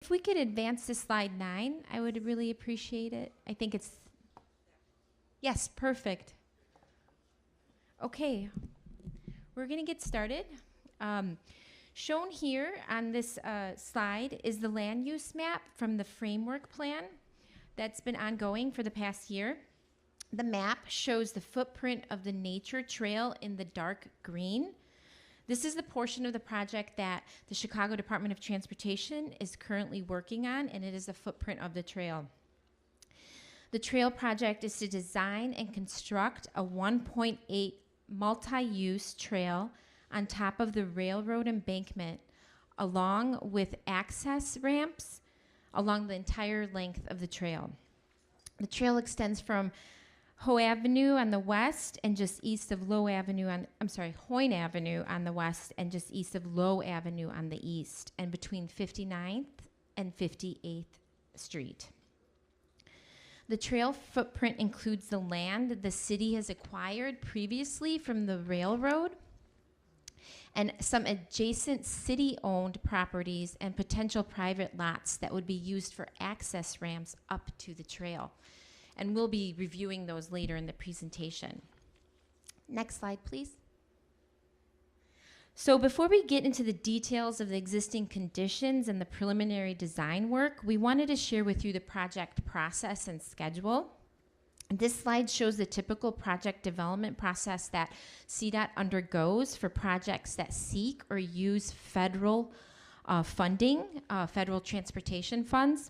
If we could advance to slide 9, I would really appreciate it. I think it's, yes, perfect. Okay, we're going to get started. Shown here on this slide is the land use map from the framework plan that's been ongoing for the past year. The map shows the footprint of the nature trail in the dark green. This is the portion of the project that the Chicago Department of Transportation is currently working on, and it is the footprint of the trail. The trail project is to design and construct a 1.8 multi-use trail on top of the railroad embankment, along with access ramps along the entire length of the trail. The trail extends from Howe Avenue on the west and just east of Hoyne Avenue on the west and just east of Lowe Avenue on the east, and between 59th and 58th Street. The trail footprint includes the land that the city has acquired previously from the railroad and some adjacent city-owned properties and potential private lots that would be used for access ramps up to the trail. And we'll be reviewing those later in the presentation. Next slide, please. So before we get into the details of the existing conditions and the preliminary design work, we wanted to share with you the project process and schedule. This slide shows the typical project development process that CDOT undergoes for projects that seek or use federal funding, federal transportation funds.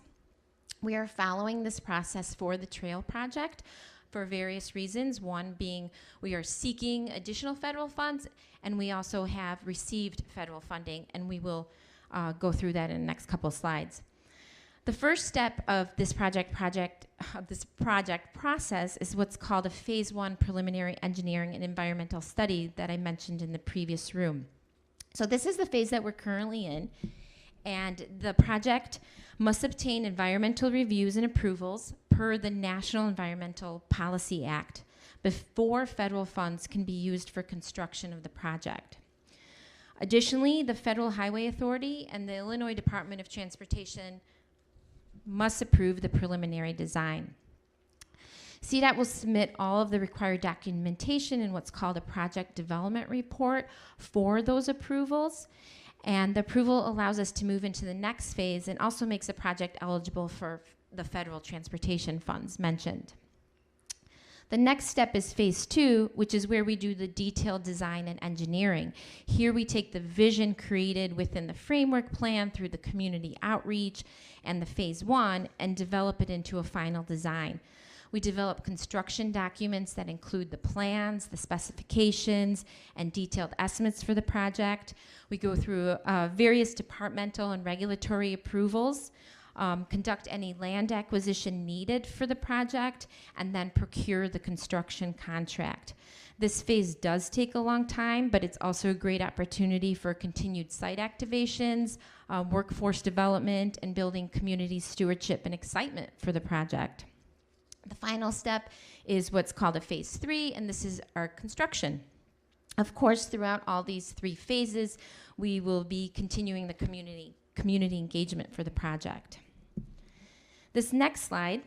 We are following this process for the trail project for various reasons. One being we are seeking additional federal funds, and we also have received federal funding, and we will go through that in the next couple of slides. The first step of this project process is what's called a Phase 1 preliminary engineering and environmental study that I mentioned in the previous room. So this is the phase that we're currently in, and the project must obtain environmental reviews and approvals per the National Environmental Policy Act before federal funds can be used for construction of the project. Additionally, the Federal Highway Authority and the Illinois Department of Transportation must approve the preliminary design. CDOT will submit all of the required documentation in what's called a project development report for those approvals. And the approval allows us to move into the next phase and also makes the project eligible for the federal transportation funds mentioned. The next step is Phase 2, which is where we do the detailed design and engineering. Here we take the vision created within the framework plan through the community outreach and the Phase 1 and develop it into a final design. We develop construction documents that include the plans, the specifications, and detailed estimates for the project. We go through various departmental and regulatory approvals, conduct any land acquisition needed for the project, and then procure the construction contract. This phase does take a long time, but it's also a great opportunity for continued site activations, workforce development, and building community stewardship and excitement for the project. The final step is what's called a Phase 3, and this is our construction. Of course, throughout all these 3 phases, we will be continuing the community engagement for the project. This next slide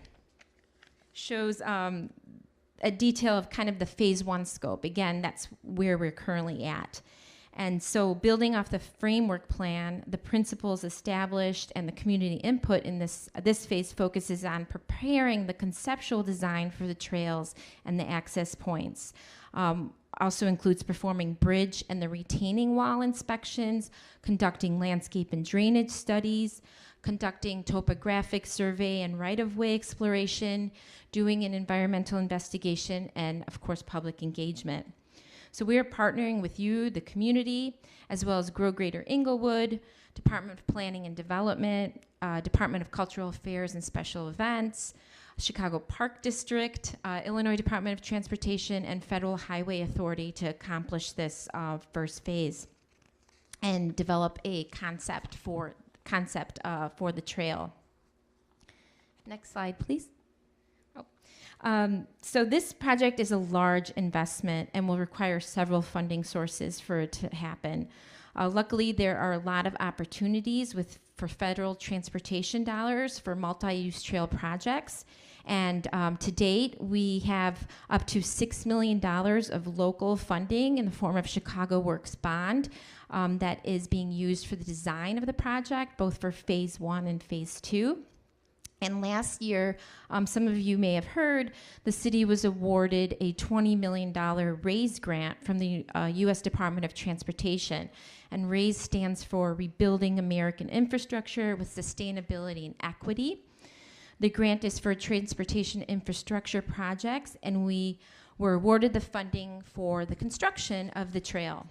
shows a detail of kind of the Phase 1 scope. Again, that's where we're currently at. And so building off the framework plan, the principles established and the community input in this phase focuses on preparing the conceptual design for the trails and the access points. Also includes performing bridge and the retaining wall inspections, conducting landscape and drainage studies, conducting topographic survey and right-of-way exploration, doing an environmental investigation, and of course public engagement. So we are partnering with you, the community, as well as Grow Greater Inglewood, Department of Planning and Development, Department of Cultural Affairs and Special Events, Chicago Park District, Illinois Department of Transportation, and Federal Highway Authority to accomplish this first phase and develop a concept for the trail. Next slide, please. So this project is a large investment and will require several funding sources for it to happen. Luckily, there are a lot of opportunities for federal transportation dollars for multi-use trail projects. And to date, we have up to $6 million of local funding in the form of Chicago Works bond that is being used for the design of the project, both for phase 1 and phase 2. And last year, some of you may have heard, the city was awarded a $20 million RAISE grant from the U.S. Department of Transportation. And RAISE stands for Rebuilding American Infrastructure with Sustainability and Equity. The grant is for transportation infrastructure projects, and we were awarded the funding for the construction of the trail.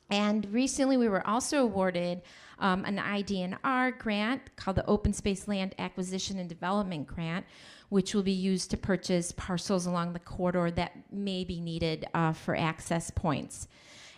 And recently, we were also awarded an IDNR grant called the Open Space Land Acquisition and Development Grant, which will be used to purchase parcels along the corridor that may be needed for access points.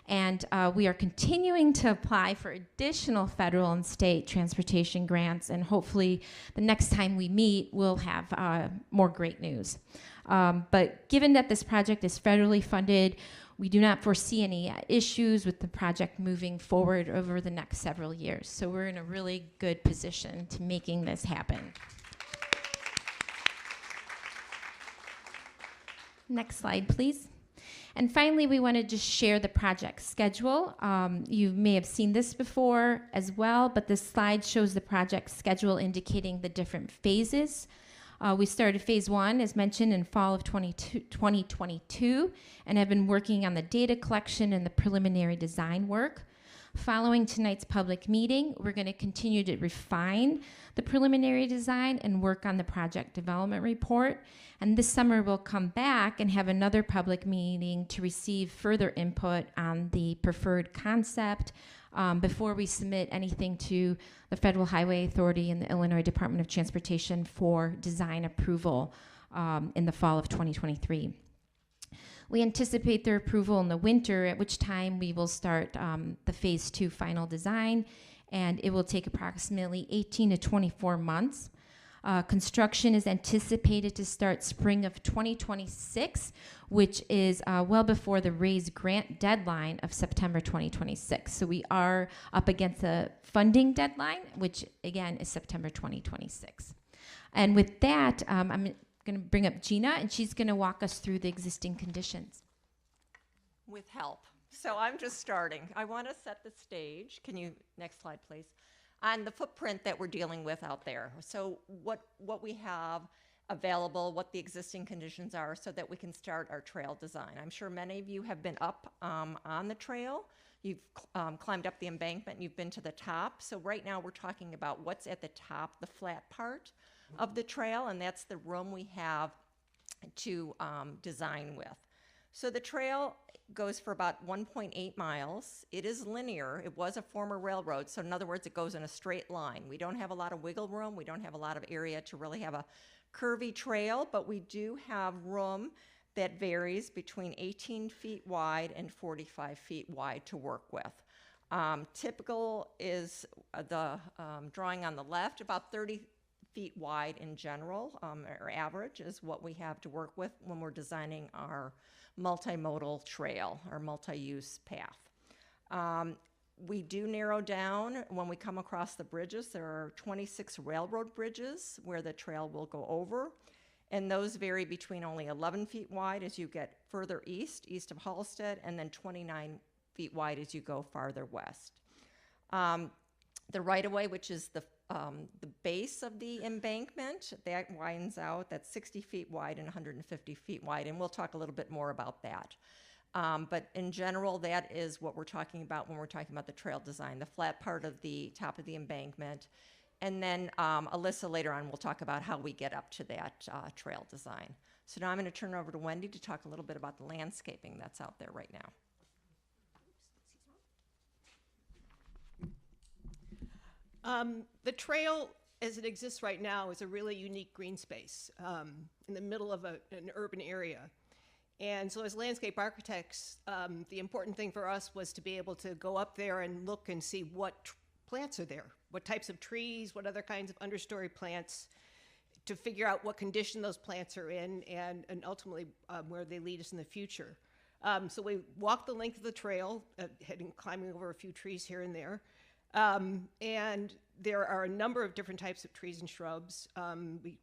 And we are continuing to apply for additional federal and state transportation grants, and hopefully the next time we meet, we'll have more great news. But given that this project is federally funded, we do not foresee any issues with the project moving forward over the next several years. So we're in a really good position to making this happen. Next slide, please. And finally, we wanted to share the project schedule. You may have seen this before as well, but this slide shows the project schedule indicating the different phases. We started phase 1, as mentioned, in fall of 2022, and have been working on the data collection and the preliminary design work. Following tonight's public meeting, we're going to continue to refine the preliminary design and work on the project development report. And this summer, we'll come back and have another public meeting to receive further input on the preferred concept before we submit anything to the Federal Highway Authority and the Illinois Department of Transportation for design approval in the fall of 2023. We anticipate their approval in the winter, at which time we will start the phase 2 final design, and it will take approximately 18 to 24 months. Construction is anticipated to start spring of 2026, which is well before the RAISE grant deadline of September 2026. So we are up against a funding deadline, which again is September 2026. And with that, I'm going to bring up Gina, and she's going to walk us through the existing conditions. With help. So I'm just starting. I want to set the stage. Can you, next slide, please, on the footprint that we're dealing with out there. So what we have available, what the existing conditions are so that we can start our trail design. I'm sure many of you have been up on the trail. You've climbed up the embankment, you've been to the top. So right now we're talking about what's at the top, the flat part of the trail, and that's the room we have to design with. So the trail goes for about 1.8 miles. It is linear. It was a former railroad, so in other words, it goes in a straight line. We don't have a lot of wiggle room. We don't have a lot of area to really have a curvy trail, but we do have room that varies between 18 feet wide and 45 feet wide to work with. Typical is the drawing on the left, about 30 feet wide in general, or average is what we have to work with when we're designing our multimodal trail, our multi-use path. We do narrow down when we come across the bridges. There are 26 railroad bridges where the trail will go over, and those vary between only 11 feet wide as you get further east of Halstead, and then 29 feet wide as you go farther west. The right-of-way, which is the base of the embankment, that widens out. That's 60 feet wide and 150 feet wide, and we'll talk a little bit more about that. But in general, that is what we're talking about when we're talking about the trail design, the flat part of the top of the embankment. And then Alyssa later on will talk about how we get up to that trail design. So now I'm going to turn it over to Wendy to talk a little bit about the landscaping that's out there right now. The trail, as it exists right now, is a really unique green space in the middle of an urban area. And so as landscape architects, the important thing for us was to be able to go up there and look and see what plants are there, what types of trees, what other kinds of understory plants, to figure out what condition those plants are in and ultimately where they lead us in the future. So we walked the length of the trail, heading, climbing over a few trees here and there. And there are a number of different types of trees and shrubs. We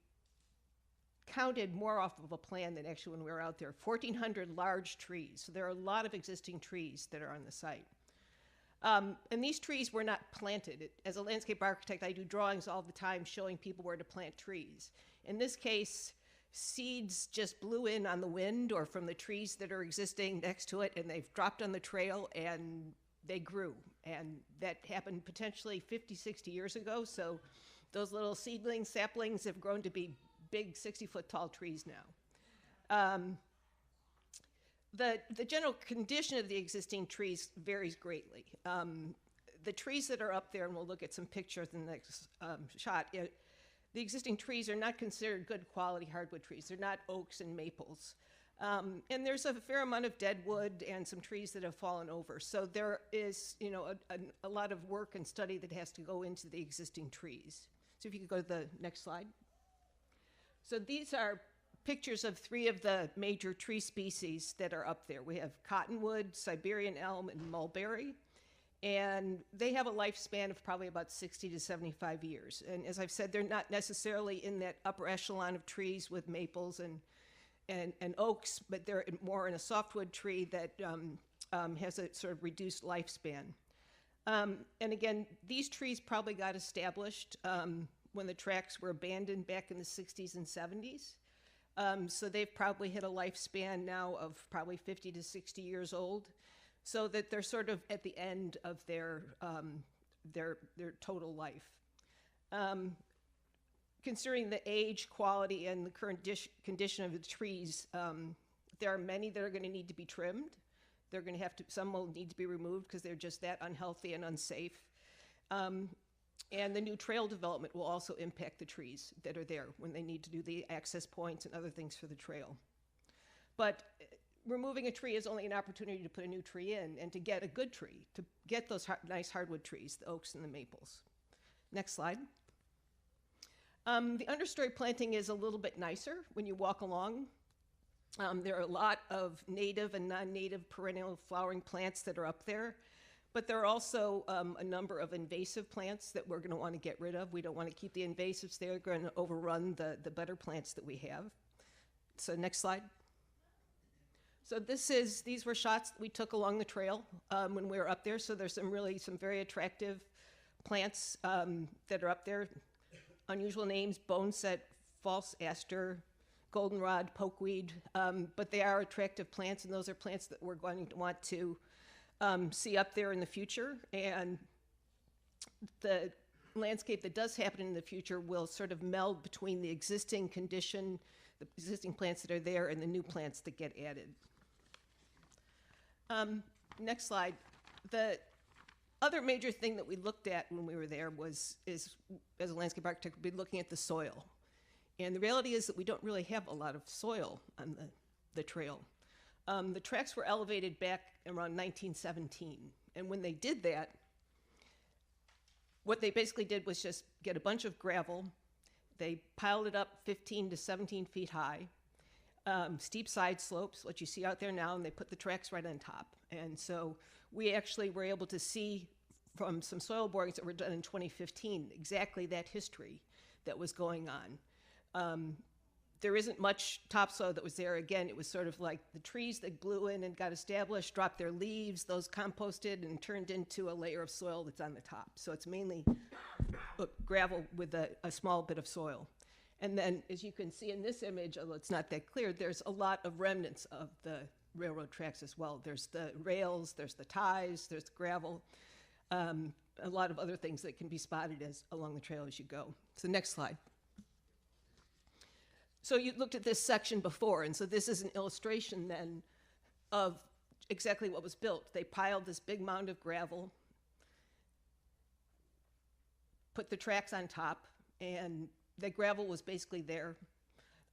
counted more off of a plan than actually when we were out there. 1,400 large trees. So there are a lot of existing trees that are on the site. And these trees were not planted. As a landscape architect, I do drawings all the time showing people where to plant trees. In this case, seeds just blew in on the wind or from the trees that are existing next to it, and they've dropped on the trail and they grew. And that happened potentially 50, 60 years ago. So those little seedlings, saplings have grown to be big 60-foot tall trees now. The general condition of the existing trees varies greatly. The trees that are up there, and we'll look at some pictures in the next shot, the existing trees are not considered good quality hardwood trees. They're not oaks and maples. And there's a fair amount of dead wood and some trees that have fallen over. So there is, a lot of work and study that has to go into the existing trees. So if you could go to the next slide. So these are pictures of 3 of the major tree species that are up there. We have cottonwood, Siberian elm, and mulberry. And they have a lifespan of probably about 60 to 75 years. And as I've said, they're not necessarily in that upper echelon of trees with maples and oaks, but they're more in a softwood tree that has a sort of reduced lifespan. And again, these trees probably got established when the tracks were abandoned back in the 60s and 70s. So they've probably hit a lifespan now of probably 50 to 60 years old, so that they're sort of at the end of their total life. Considering the age, quality, and the current condition of the trees, there are many that are going to need to be trimmed. They're going to have to, some will need to be removed because they're just that unhealthy and unsafe. And the new trail development will also impact the trees that are there when they need to do the access points and other things for the trail. But removing a tree is only an opportunity to put a new tree in and to get a good tree, to get those nice hardwood trees, the oaks and the maples. Next slide. The understory planting is a little bit nicer when you walk along. There are a lot of native and non-native perennial flowering plants that are up there. But there are also a number of invasive plants that we're going to want to get rid of. We don't want to keep the invasives there. They're going to overrun the better plants that we have. So next slide. So these were shots that we took along the trail when we were up there. So there's some very attractive plants that are up there. Unusual names: boneset, false aster, goldenrod, pokeweed. But they are attractive plants, and those are plants that we're going to want to see up there in the future. And the landscape that does happen in the future will sort of meld between the existing condition, the existing plants that are there, and the new plants that get added. Next slide. The other major thing that we looked at when we were there is as a landscape architect, we'd be looking at the soil. And the reality is that we don't really have a lot of soil on the trail. The tracks were elevated back around 1917. And when they did that, what they basically did was just get a bunch of gravel. They piled it up 15 to 17 feet high, steep side slopes, what you see out there now, and they put the tracks right on top. And so we actually were able to see from some soil borings that were done in 2015 exactly that history that was going on. There isn't much topsoil that was there. Again, it was sort of like the trees that blew in and got established, dropped their leaves, those composted and turned into a layer of soil that's on the top. So it's mainly gravel with a small bit of soil. And then, as you can see in this image, although it's not that clear, there's a lot of remnants of the railroad tracks as well. There's the rails, there's the ties, there's the gravel, a lot of other things that can be spotted along the trail as you go. So next slide. So you looked at this section before, and so this is an illustration then of exactly what was built. They piled this big mound of gravel, put the tracks on top, and the gravel was basically there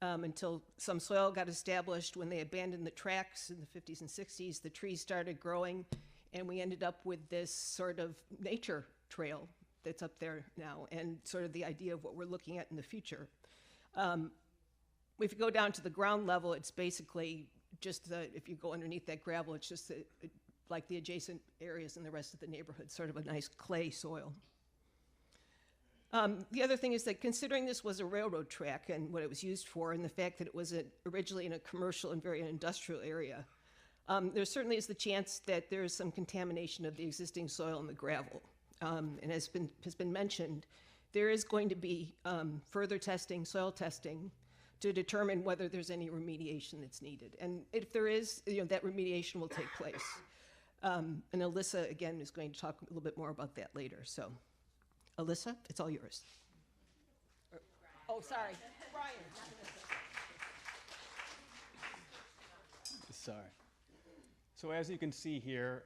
until some soil got established. When they abandoned the tracks in the 50s and 60s, the trees started growing, and we ended up with this sort of nature trail that's up there now, and sort of the idea of what we're looking at in the future. If you go down to the ground level, it's basically just if you go underneath that gravel, it's just like the adjacent areas in the rest of the neighborhood, sort of a nice clay soil. The other thing is that considering this was a railroad track and what it was used for, and the fact that it was originally in a commercial and very industrial area, there certainly is the chance that there is some contamination of the existing soil and the gravel. And as has been mentioned, there is going to be further testing, soil testing, to determine whether there's any remediation that's needed. And if there is, that remediation will take place. And Alyssa, again, is going to talk a little bit more about that later. So, Alyssa, it's all yours. Oh, sorry. Brian. Sorry. So as you can see here,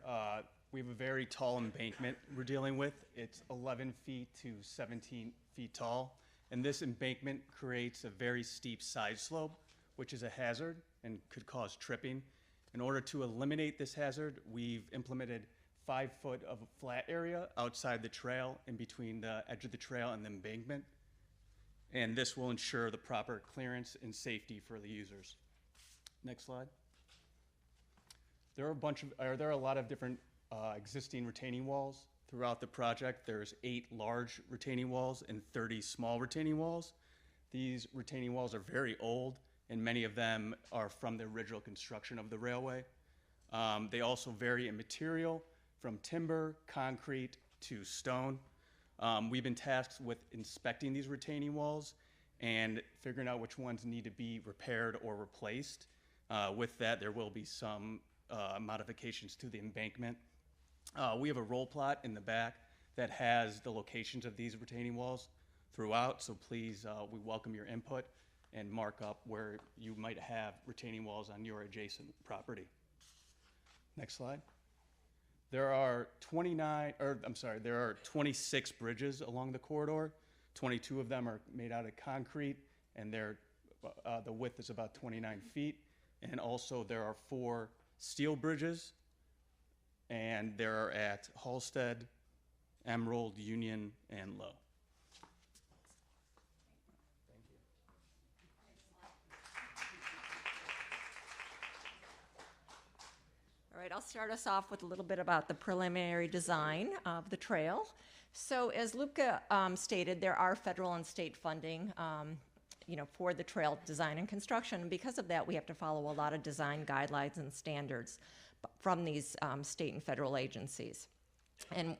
we have a very tall embankment we're dealing with. It's 11 feet to 17 feet tall. And this embankment creates a very steep side slope, which is a hazard and could cause tripping. In order to eliminate this hazard, we've implemented 5 foot of a flat area outside the trail, in between the edge of the trail and the embankment. And this will ensure the proper clearance and safety for the users. Next slide. There are a lot of different existing retaining walls throughout the project. There's 8 large retaining walls and 30 small retaining walls. These retaining walls are very old, and many of them are from the original construction of the railway. They also vary in material, from timber, concrete, to stone. We've been tasked with inspecting these retaining walls and figuring out which ones need to be repaired or replaced. With that, there will be some modifications to the embankment. We have a roll plot in the back that has the locations of these retaining walls throughout, so please, we welcome your input and mark up where you might have retaining walls on your adjacent property. Next slide. There are 26 bridges along the corridor. 22 of them are made out of concrete, and the width is about 29 feet. And also there are 4 steel bridges, and they're at Halsted, Emerald, Union, and Low. All right, I'll start us off with a little bit about the preliminary design of the trail. So as Luca stated, there are federal and state funding for the trail design and construction. And because of that, we have to follow a lot of design guidelines and standards from these state and federal agencies. And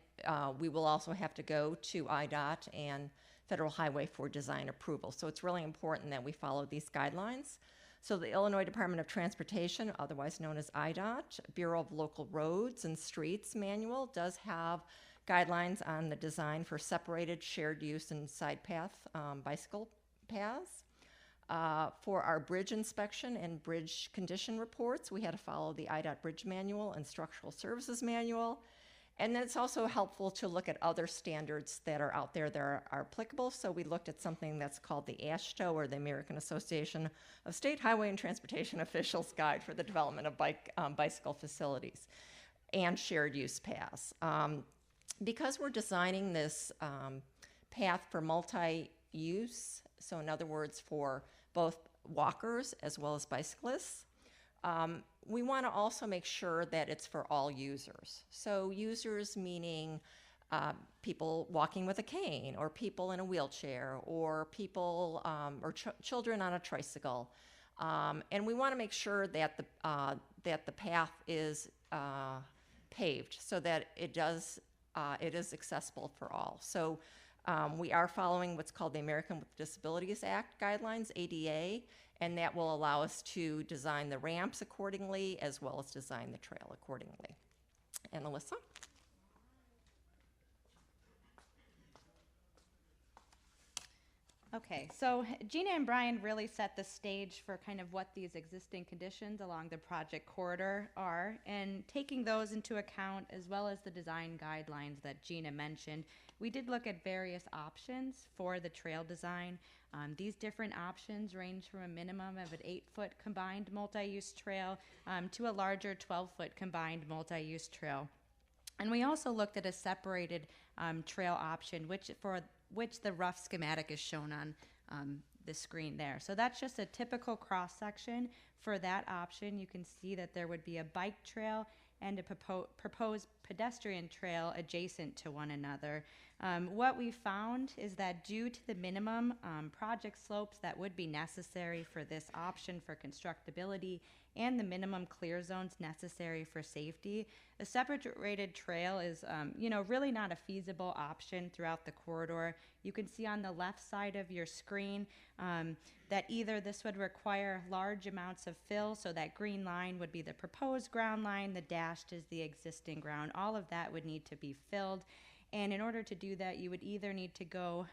we will also have to go to IDOT and Federal Highway for design approval. So it's really important that we follow these guidelines. So the Illinois Department of Transportation, otherwise known as IDOT, Bureau of Local Roads and Streets Manual, does have guidelines on the design for separated, shared use, and side path bicycle paths. For our bridge inspection and bridge condition reports, we had to follow the IDOT Bridge Manual and Structural Services Manual. And then it's also helpful to look at other standards that are out there that are applicable. So we looked at something that's called the AASHTO, or the American Association of State Highway and Transportation Officials Guide for the Development of Bicycle Facilities and Shared Use Paths. Because we're designing this path for multi-use, so in other words, for both walkers as well as bicyclists, we want to also make sure that it's for all users. So users meaning people walking with a cane, or people in a wheelchair, or people or children on a tricycle. And we want to make sure that the path is paved so that it is accessible for all. So we are following what's called the American with Disabilities Act guidelines, ADA, and that will allow us to design the ramps accordingly, as well as design the trail accordingly. And Alyssa? Okay, so Gina and Brian really set the stage for kind of what these existing conditions along the project corridor are, and taking those into account, as well as the design guidelines that Gina mentioned, we did look at various options for the trail design. These different options range from a minimum of an 8-foot combined multi-use trail to a larger 12-foot combined multi-use trail. And we also looked at a separated trail option, which the rough schematic is shown the screen there. So that's just a typical cross section for that option. You can see that there would be a bike trail and a proposed pedestrian trail adjacent to one another. What we found is that due to the minimum project slopes that would be necessary for this option for constructability and the minimum clear zones necessary for safety, a separated trail is, really not a feasible option throughout the corridor. You can see on the left side of your screen that either this would require large amounts of fill, so that green line would be the proposed ground line, the dashed is the existing ground. All of that would need to be filled. And in order to do that, you would either need to go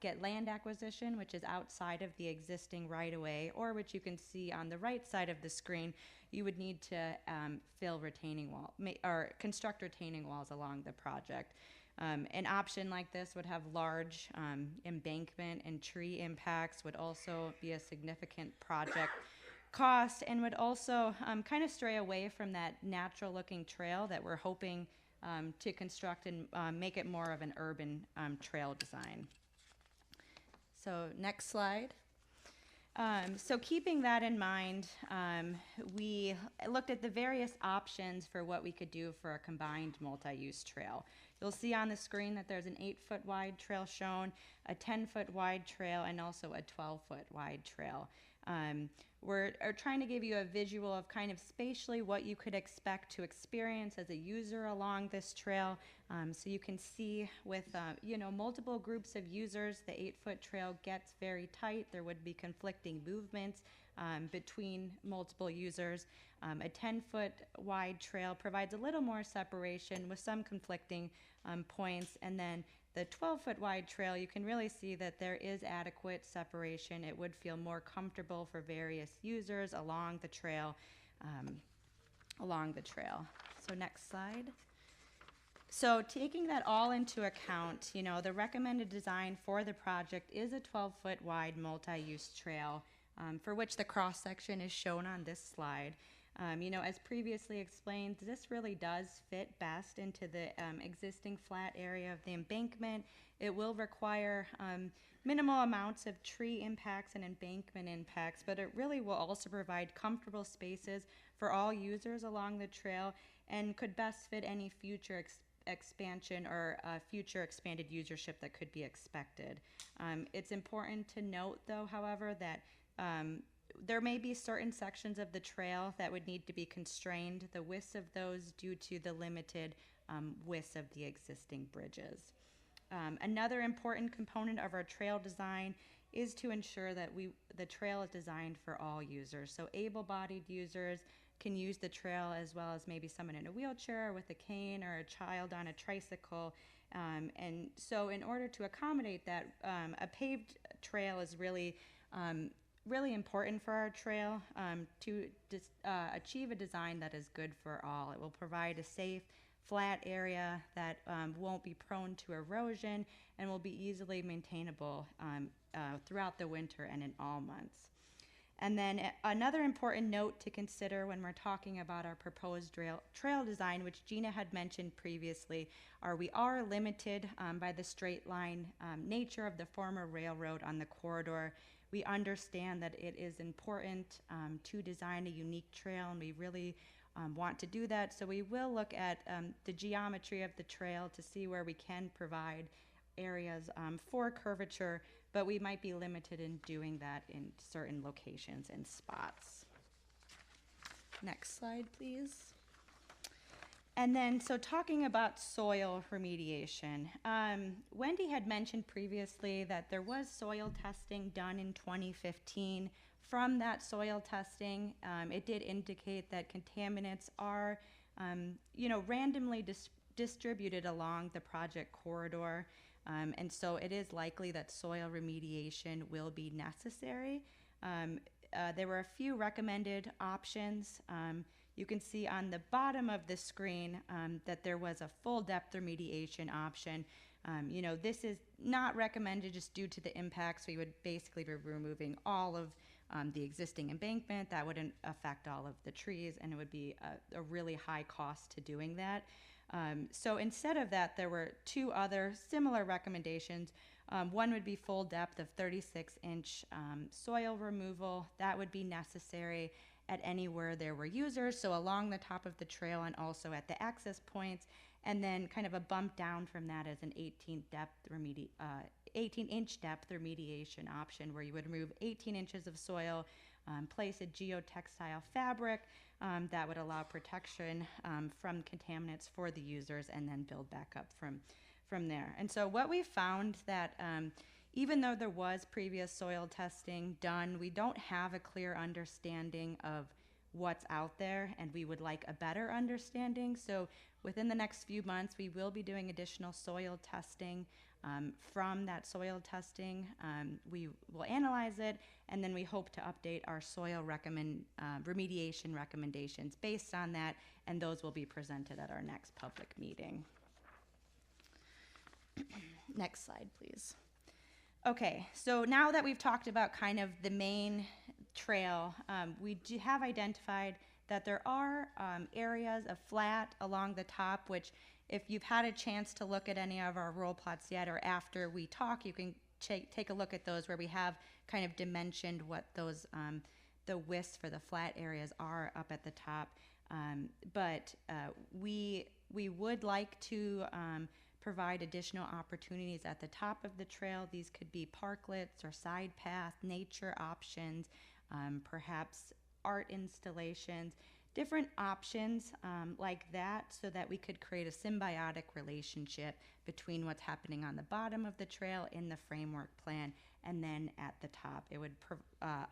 get land acquisition, which is outside of the existing right-of-way, or which you can see on the right side of the screen, you would need to fill retaining wall or construct retaining walls along the project. An option like this would have large embankment and tree impacts, would also be a significant project cost, and would also kind of stray away from that natural-looking trail that we're hoping to construct and make it more of an urban trail design. So next slide. So keeping that in mind, we looked at the various options for what we could do for a combined multi-use trail. You'll see on the screen that there's an 8-foot wide trail shown, a 10-foot wide trail, and also a 12-foot wide trail. We're trying to give you a visual of kind of spatially what you could expect to experience as a user along this trail. So you can see with multiple groups of users, the 8-foot trail gets very tight. There would be conflicting movements between multiple users. A 10-foot wide trail provides a little more separation with some conflicting points, and then the 12-foot wide trail, you can really see that there is adequate separation. It would feel more comfortable for various users along the trail. So next slide. So taking that all into account, the recommended design for the project is a 12-foot wide multi-use trail, for which the cross-section is shown on this slide. As previously explained, this really does fit best into the existing flat area of the embankment. It will require minimal amounts of tree impacts and embankment impacts, but it really will also provide comfortable spaces for all users along the trail and could best fit any future expansion or future expanded usership that could be expected. It's important to note, though, however, that there may be certain sections of the trail that would need to be constrained, the widths of those due to the limited widths of the existing bridges. Another important component of our trail design is to ensure that the trail is designed for all users. So able-bodied users can use the trail, as well as maybe someone in a wheelchair with a cane or a child on a tricycle. And so in order to accommodate that, a paved trail is really important for our trail to achieve a design that is good for all. It will provide a safe, flat area that won't be prone to erosion and will be easily maintainable throughout the winter and in all months. And then another important note to consider when we're talking about our proposed trail design, which Gina had mentioned previously, we are limited by the straight line nature of the former railroad on the corridor. We understand that it is important to design a unique trail, and we really want to do that. So we will look at the geometry of the trail to see where we can provide areas for curvature, but we might be limited in doing that in certain locations and spots. Next slide, please. And then, so talking about soil remediation, Wendy had mentioned previously that there was soil testing done in 2015. From that soil testing, it did indicate that contaminants are, randomly distributed along the project corridor. And so it is likely that soil remediation will be necessary. There were a few recommended options. You can see on the bottom of the screen that there was a full depth remediation option. This is not recommended just due to the impacts. We would basically be removing all of the existing embankment. That wouldn't affect all of the trees, and it would be a really high cost to doing that. So instead of that, there were two other similar recommendations. One would be full depth of 36-inch soil removal. That would be necessary at anywhere there were users, so along the top of the trail and also at the access points, and then kind of a bump down from that as an 18-inch depth remediation option, where you would remove 18 inches of soil, place a geotextile fabric that would allow protection from contaminants for the users, and then build back up from there. And so what we found that even though there was previous soil testing done, we don't have a clear understanding of what's out there, and we would like a better understanding. So within the next few months, we will be doing additional soil testing. From that soil testing, we will analyze it, and then we hope to update our soil remediation recommendations based on that, and those will be presented at our next public meeting. Next slide, please. Okay, so now that we've talked about kind of the main trail, we do have identified that there are areas of flat along the top, which if you've had a chance to look at any of our roll plots yet, or after we talk, you can take a look at those, where we have kind of dimensioned what those the widths for the flat areas are up at the top. But we would like to provide additional opportunities at the top of the trail. These could be parklets or side path, nature options, perhaps art installations, different options like that, so that we could create a symbiotic relationship between what's happening on the bottom of the trail in the framework plan and then at the top. It would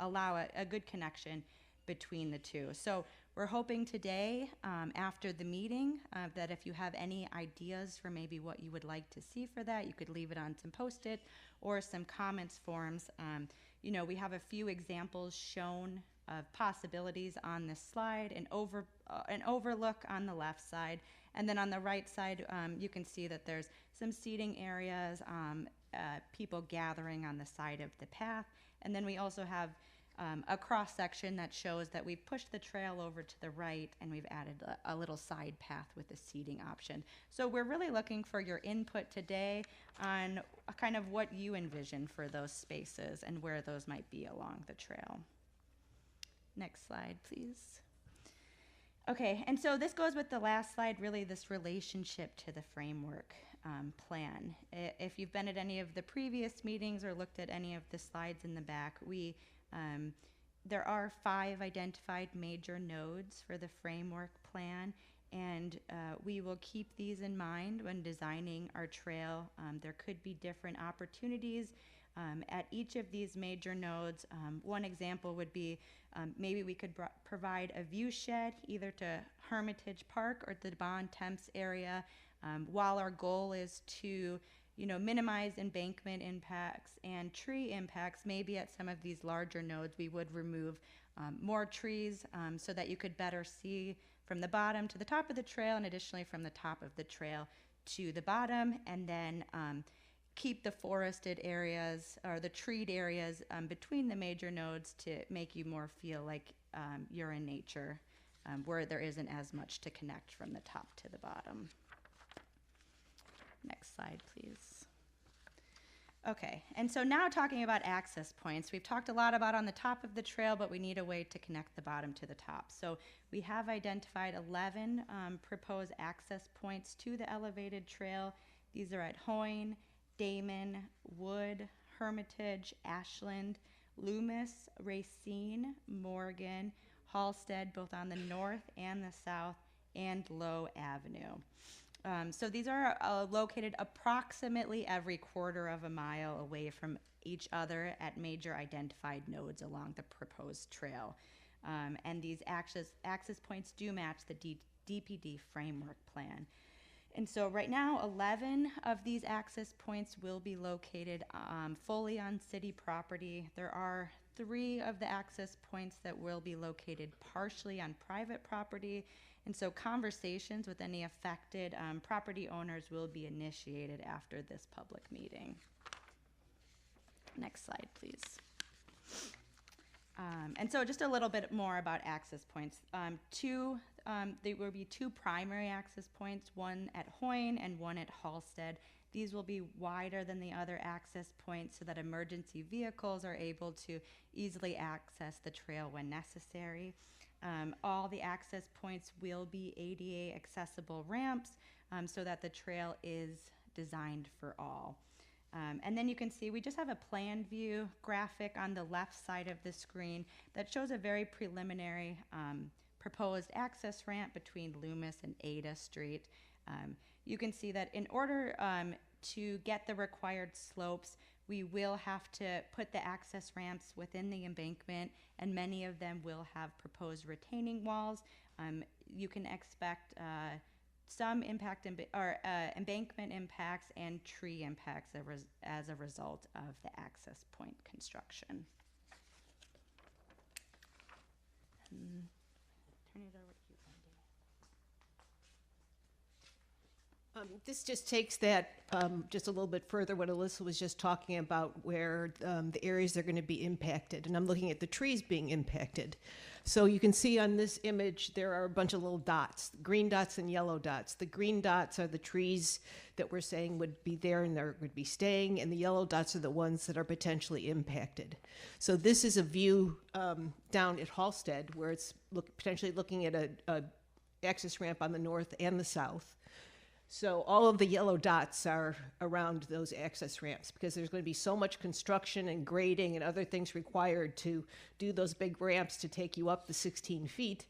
allow a good connection between the two. So we're hoping today, after the meeting, that if you have any ideas for maybe what you would like to see for that, you could leave it on some Post-it or some comments forms. You know, we have a few examples shown of possibilities on this slide, an overlook on the left side, and then on the right side, you can see that there's some seating areas, people gathering on the side of the path, and then we also have a cross section that shows that we've pushed the trail over to the right, and we've added a little side path with a seating option. So we're really looking for your input today on kind of what you envision for those spaces and where those might be along the trail. Next slide, please. Okay, and so this goes with the last slide, really this relationship to the framework plan. If you've been at any of the previous meetings or looked at any of the slides in the back, there are 5 identified major nodes for the framework plan, and we will keep these in mind when designing our trail. There could be different opportunities at each of these major nodes. One example would be maybe we could provide a view shed either to Hermitage Park or the Bon Temps area, while our goal is to minimize embankment impacts and tree impacts. Maybe at some of these larger nodes, we would remove more trees so that you could better see from the bottom to the top of the trail, and additionally from the top of the trail to the bottom, and then keep the forested areas or the treed areas between the major nodes to make you more feel like you're in nature, where there isn't as much to connect from the top to the bottom. Next slide, please. Okay, and so now talking about access points. We've talked a lot about on the top of the trail, but we need a way to connect the bottom to the top. So we have identified 11 proposed access points to the elevated trail. These are at Hoyne, Damon, Wood, Hermitage, Ashland, Loomis, Racine, Morgan, Halstead, both on the north and the south, and Low Avenue. So these are located approximately every quarter of a mile away from each other at major identified nodes along the proposed trail. And these access points do match the DPD framework plan. And so right now, 11 of these access points will be located fully on city property. There are 3 of the access points that will be located partially on private property. And so conversations with any affected property owners will be initiated after this public meeting. Next slide, please. And so just a little bit more about access points. There will be 2 primary access points, one at Hoyne and one at Halstead. These will be wider than the other access points so that emergency vehicles are able to easily access the trail when necessary. All the access points will be ADA accessible ramps so that the trail is designed for all. And then you can see we just have a plan view graphic on the left side of the screen that shows a very preliminary proposed access ramp between Loomis and Ada Street. You can see that in order to get the required slopes, we will have to put the access ramps within the embankment, and many of them will have proposed retaining walls. You can expect some embankment impacts and tree impacts as a result of the access point construction. Turn it over to you, Wendy. This just takes that just a little bit further, what Alyssa was just talking about, where the areas are going to be impacted. And I'm looking at the trees being impacted. So you can see on this image, there are a bunch of little dots, green dots and yellow dots. The green dots are the trees that we're saying would be there and they're going to be staying, and the yellow dots are the ones that are potentially impacted. So this is a view down at Halsted, where it's potentially looking at a access ramp on the north and the south. So all of the yellow dots are around those access ramps because there's going to be so much construction and grading and other things required to do those big ramps to take you up the 16 feet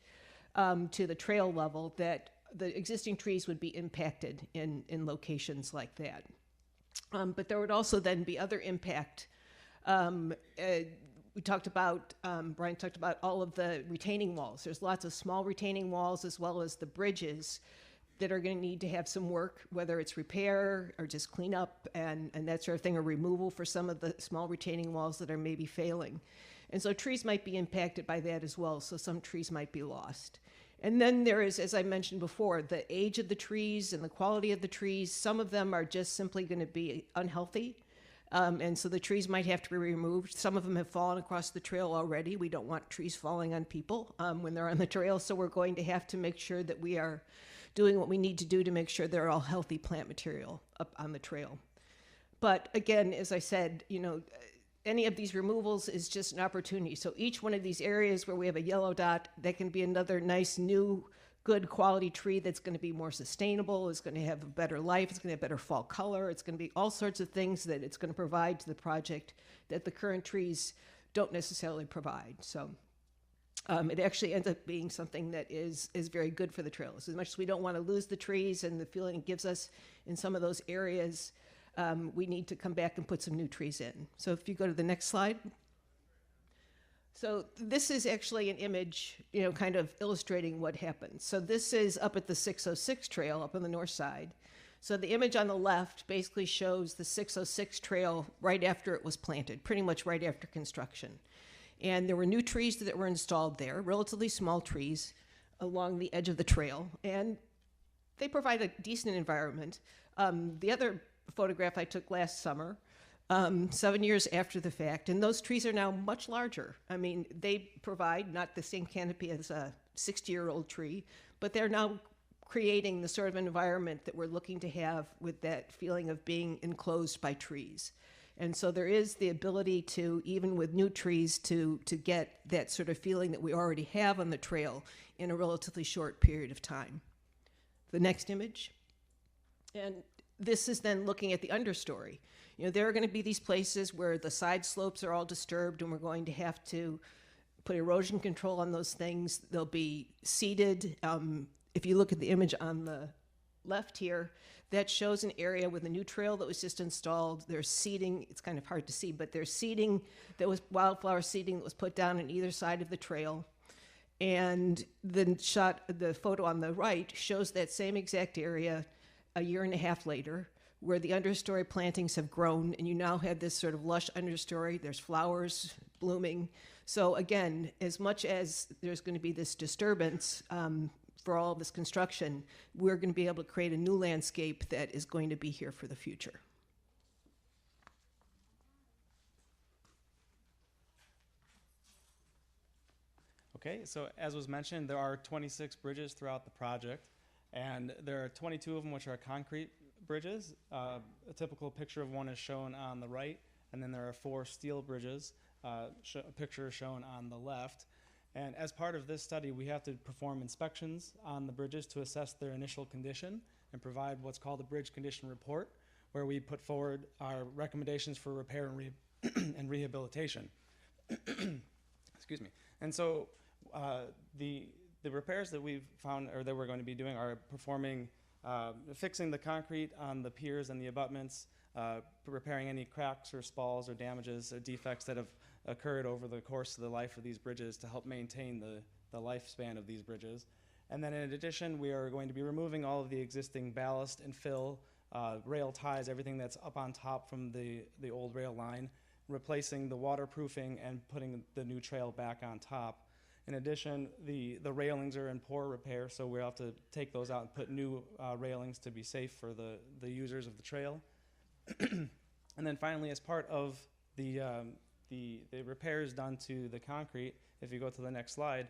to the trail level that the existing trees would be impacted in locations like that. But there would also then be other impact. We talked about, Brian talked about all of the retaining walls. There's lots of small retaining walls as well as the bridges that are going to need to have some work, whether it's repair or just clean up and that sort of thing, or removal for some of the small retaining walls that are maybe failing. And so trees might be impacted by that as well, so some trees might be lost. And then there is, as I mentioned before, the age of the trees and the quality of the trees. Some of them are just simply going to be unhealthy, and so the trees might have to be removed. Some of them have fallen across the trail already. We don't want trees falling on people when they're on the trail, so we're going to have to make sure that we are doing what we need to do to make sure they're all healthy plant material up on the trail. But again, as I said, you know, any of these removals is just an opportunity. So each one of these areas where we have a yellow dot, that can be another nice, new, good quality tree that's going to be more sustainable, it's going to have a better life, it's going to have better fall color, it's going to be all sorts of things that it's going to provide to the project that the current trees don't necessarily provide. So it actually ends up being something that is very good for the trails. As much as we don't want to lose the trees and the feeling it gives us in some of those areas, we need to come back and put some new trees in. So if you go to the next slide. So this is actually an image, you know, kind of illustrating what happens. So this is up at the 606 trail up on the north side. So the image on the left basically shows the 606 trail right after it was planted, pretty much right after construction. And there were new trees that were installed there, relatively small trees along the edge of the trail, and they provide a decent environment. The other photograph I took last summer, 7 years after the fact, and those trees are now much larger. I mean, they provide not the same canopy as a 60-year-old tree, but they're now creating the sort of environment that we're looking to have with that feeling of being enclosed by trees. And so there is the ability to, even with new trees, to get that sort of feeling that we already have on the trail in a relatively short period of time. The next image. And this is then looking at the understory. You know, there are going to be these places where the side slopes are all disturbed and we're going to have to put erosion control on those things. They'll be seeded. If you look at the image on the left here, that shows an area with a new trail that was just installed. There's seeding, it's kind of hard to see, but there's seeding that was wildflower seeding that was put down on either side of the trail. And the photo on the right shows that same exact area a year and a half later, where the understory plantings have grown, and you now have this sort of lush understory. There's flowers blooming. So again, as much as there's going to be this disturbance for all of this construction, we're going to be able to create a new landscape that is going to be here for the future. Okay, so as was mentioned, there are 26 bridges throughout the project, and there are 22 of them which are concrete bridges. A typical picture of one is shown on the right, and then there are 4 steel bridges, a picture shown on the left. And as part of this study, we have to perform inspections on the bridges to assess their initial condition and provide what's called a bridge condition report, where we put forward our recommendations for repair and rehabilitation. Excuse me. And so the repairs that we've found, or that we're going to be doing, are performing, fixing the concrete on the piers and the abutments, repairing any cracks or spalls or damages or defects that have occurred over the course of the life of these bridges to help maintain the lifespan of these bridges. And then in addition, we are going to be removing all of the existing ballast and fill, rail ties, everything that's up on top from the old rail line, replacing the waterproofing and putting the new trail back on top. In addition, the railings are in poor repair, so we'll have to take those out and put new railings to be safe for the users of the trail. And then finally, as part of the repairs done to the concrete, if you go to the next slide,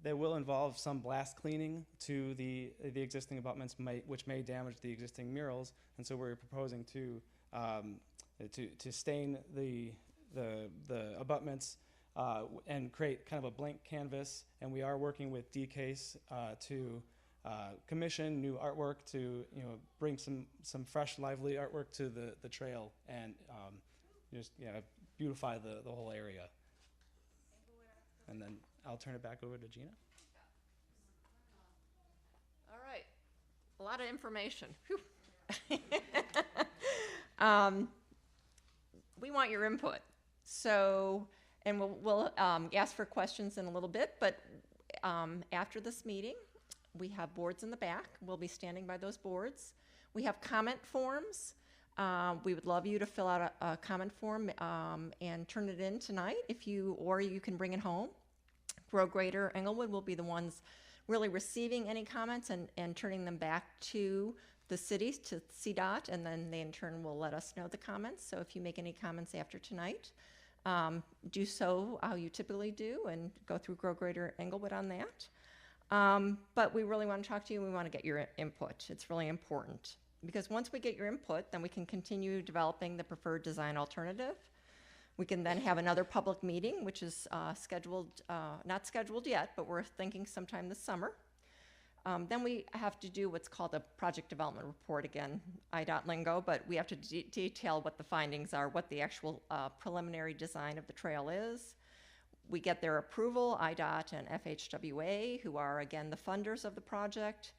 they will involve some blast cleaning to the existing abutments, which may damage the existing murals. And so we're proposing to stain the abutments and create kind of a blank canvas. And we are working with DCASE to commission new artwork to bring some fresh, lively artwork to the trail and just beautify the whole area. And then I'll turn it back over to Gina. All right, a lot of information. We want your input. So, and we'll ask for questions in a little bit, but after this meeting, we have boards in the back. We'll be standing by those boards. We have comment forms. We would love you to fill out a comment form and turn it in tonight or you can bring it home. Grow Greater Englewood will be the ones really receiving any comments and turning them back to the cities, to CDOT, and then they in turn will let us know the comments. So if you make any comments after tonight, do so how you typically do and go through Grow Greater Englewood on that. But we really want to talk to you. We want to get your input. It's really important because once we get your input, then we can continue developing the preferred design alternative. We can then have another public meeting, which is scheduled, not scheduled yet, but we're thinking sometime this summer. Then we have to do what's called a project development report, again, IDOT lingo, but we have to detail what the findings are, what the actual preliminary design of the trail is. We get their approval, IDOT and FHWA, who are, again, the funders of the project,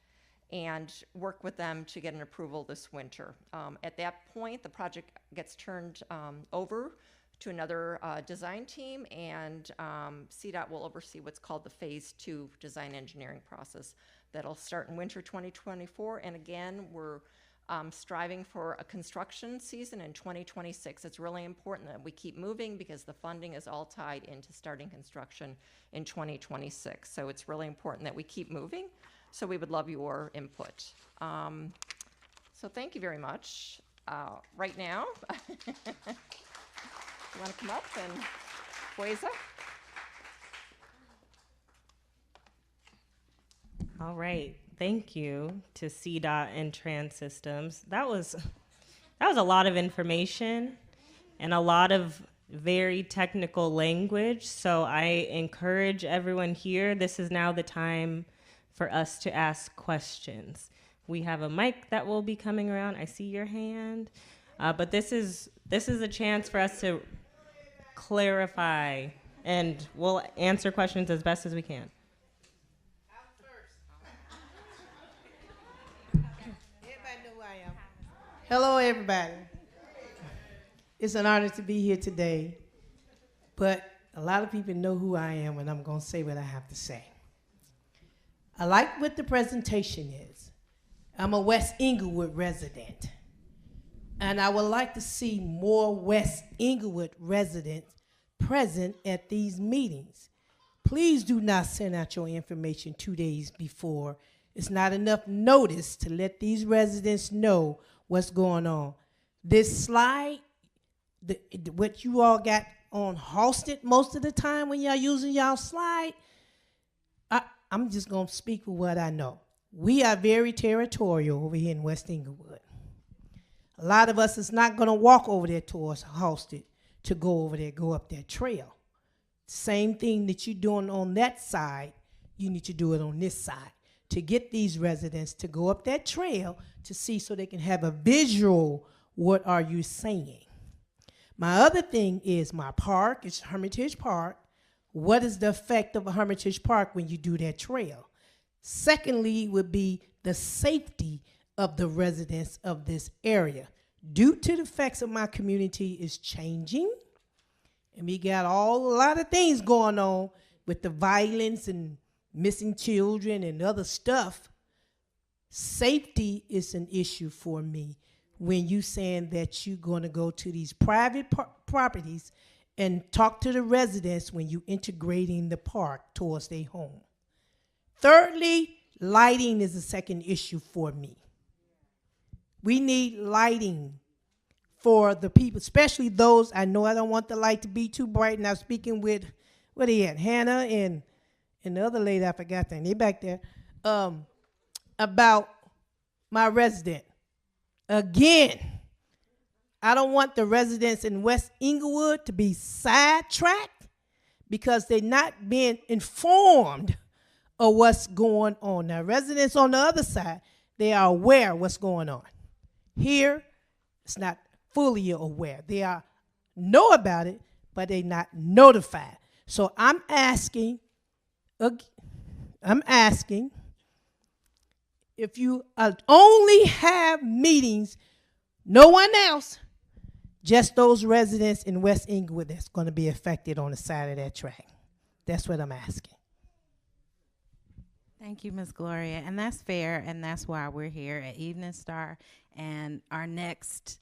and work with them to get an approval this winter. At that point, the project gets turned over to another design team, and CDOT will oversee what's called the Phase 2 design engineering process. That'll start in winter 2024, and again, we're striving for a construction season in 2026. It's really important that we keep moving because the funding is all tied into starting construction in 2026. So it's really important that we keep moving. So we would love your input. So thank you very much. Right now, you want to come up and Hueza? All right. Thank you to CDOT and Trans Systems. That was a lot of information and a lot of very technical language. So I encourage everyone here, this is now the time for us to ask questions. We have a mic that will be coming around. I see your hand. But this is a chance for us to clarify, and we'll answer questions as best as we can. Hello, everybody. It's an honor to be here today, but a lot of people know who I am, and I'm going to say what I have to say. I like what the presentation is. I'm a West Englewood resident, and I would like to see more West Englewood residents present at these meetings. Please do not send out your information 2 days before. It's not enough notice to let these residents know what's going on. This slide, what you all got on hosted most of the time when y'all using y'all slide, I'm just going to speak for what I know. We are very territorial over here in West Inglewood. A lot of us is not going to walk over there towards Halsted to go over there, go up that trail. Same thing that you're doing on that side, you need to do it on this side to get these residents to go up that trail to see so they can have a visual, what are you saying? My other thing is my park, it's Hermitage Park. What is the effect of a Hermitage Park when you do that trail? Secondly would be the safety of the residents of this area. Due to the facts of my community is changing, and we got a lot of things going on with the violence and missing children and other stuff. Safety is an issue for me when you saying that you're going to go to these private properties and talk to the residents when you integrating the park towards their home. Thirdly, lighting is a second issue for me. We need lighting for the people, especially those, I know I don't want the light to be too bright, and I'm speaking with, what are you at, Hannah and the other lady, I forgot their name, they back there, about my resident. Again, I don't want the residents in West Inglewood to be sidetracked because they're not being informed of what's going on. Now, residents on the other side, they are aware of what's going on. Here, it's not fully aware. They know about it, but they're not notified. So I'm asking if you only have meetings, no one else, just those residents in West Inglewood that's going to be affected on the side of that track. That's what I'm asking. Thank you, Ms. Gloria. And that's fair, and that's why we're here at Evening Star. And our next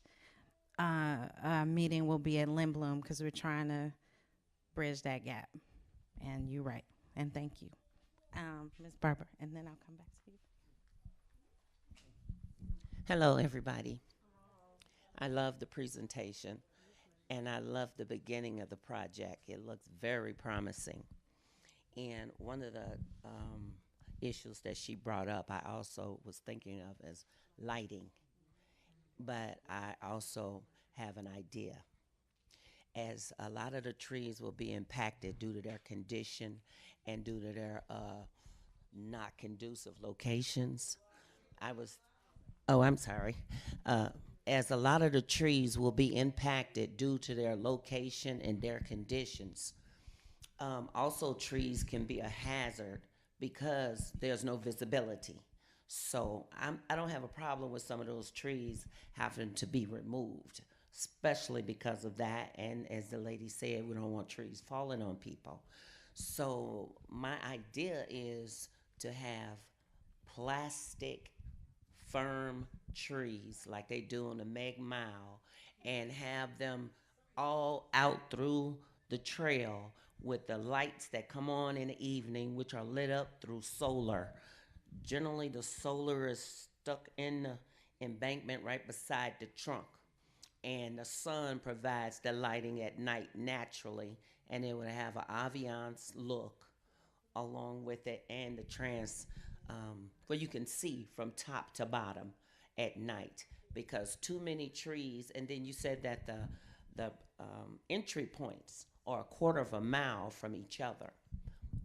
meeting will be at Lindblom because we're trying to bridge that gap. And you're right. And thank you. Ms. Barber, and then I'll come back to you. Hello, everybody. I love the presentation, and I love the beginning of the project. It looks very promising. And one of the issues that she brought up, I also was thinking of as lighting. But I also have an idea. As a lot of the trees will be impacted due to their condition and due to their not conducive locations, as a lot of the trees will be impacted due to their location and their conditions. Also, trees can be a hazard because there's no visibility. So I don't have a problem with some of those trees having to be removed, especially because of that. And as the lady said, we don't want trees falling on people. So my idea is to have plastic firm trees like they do on the Meg Mile and have them all out through the trail with the lights that come on in the evening, which are lit up through solar. Generally, the solar is stuck in the embankment right beside the trunk, and the sun provides the lighting at night naturally, and it would have an ambiance look along with it, and the where you can see from top to bottom at night, because too many trees. And then you said that the entry points are a quarter of a mile from each other.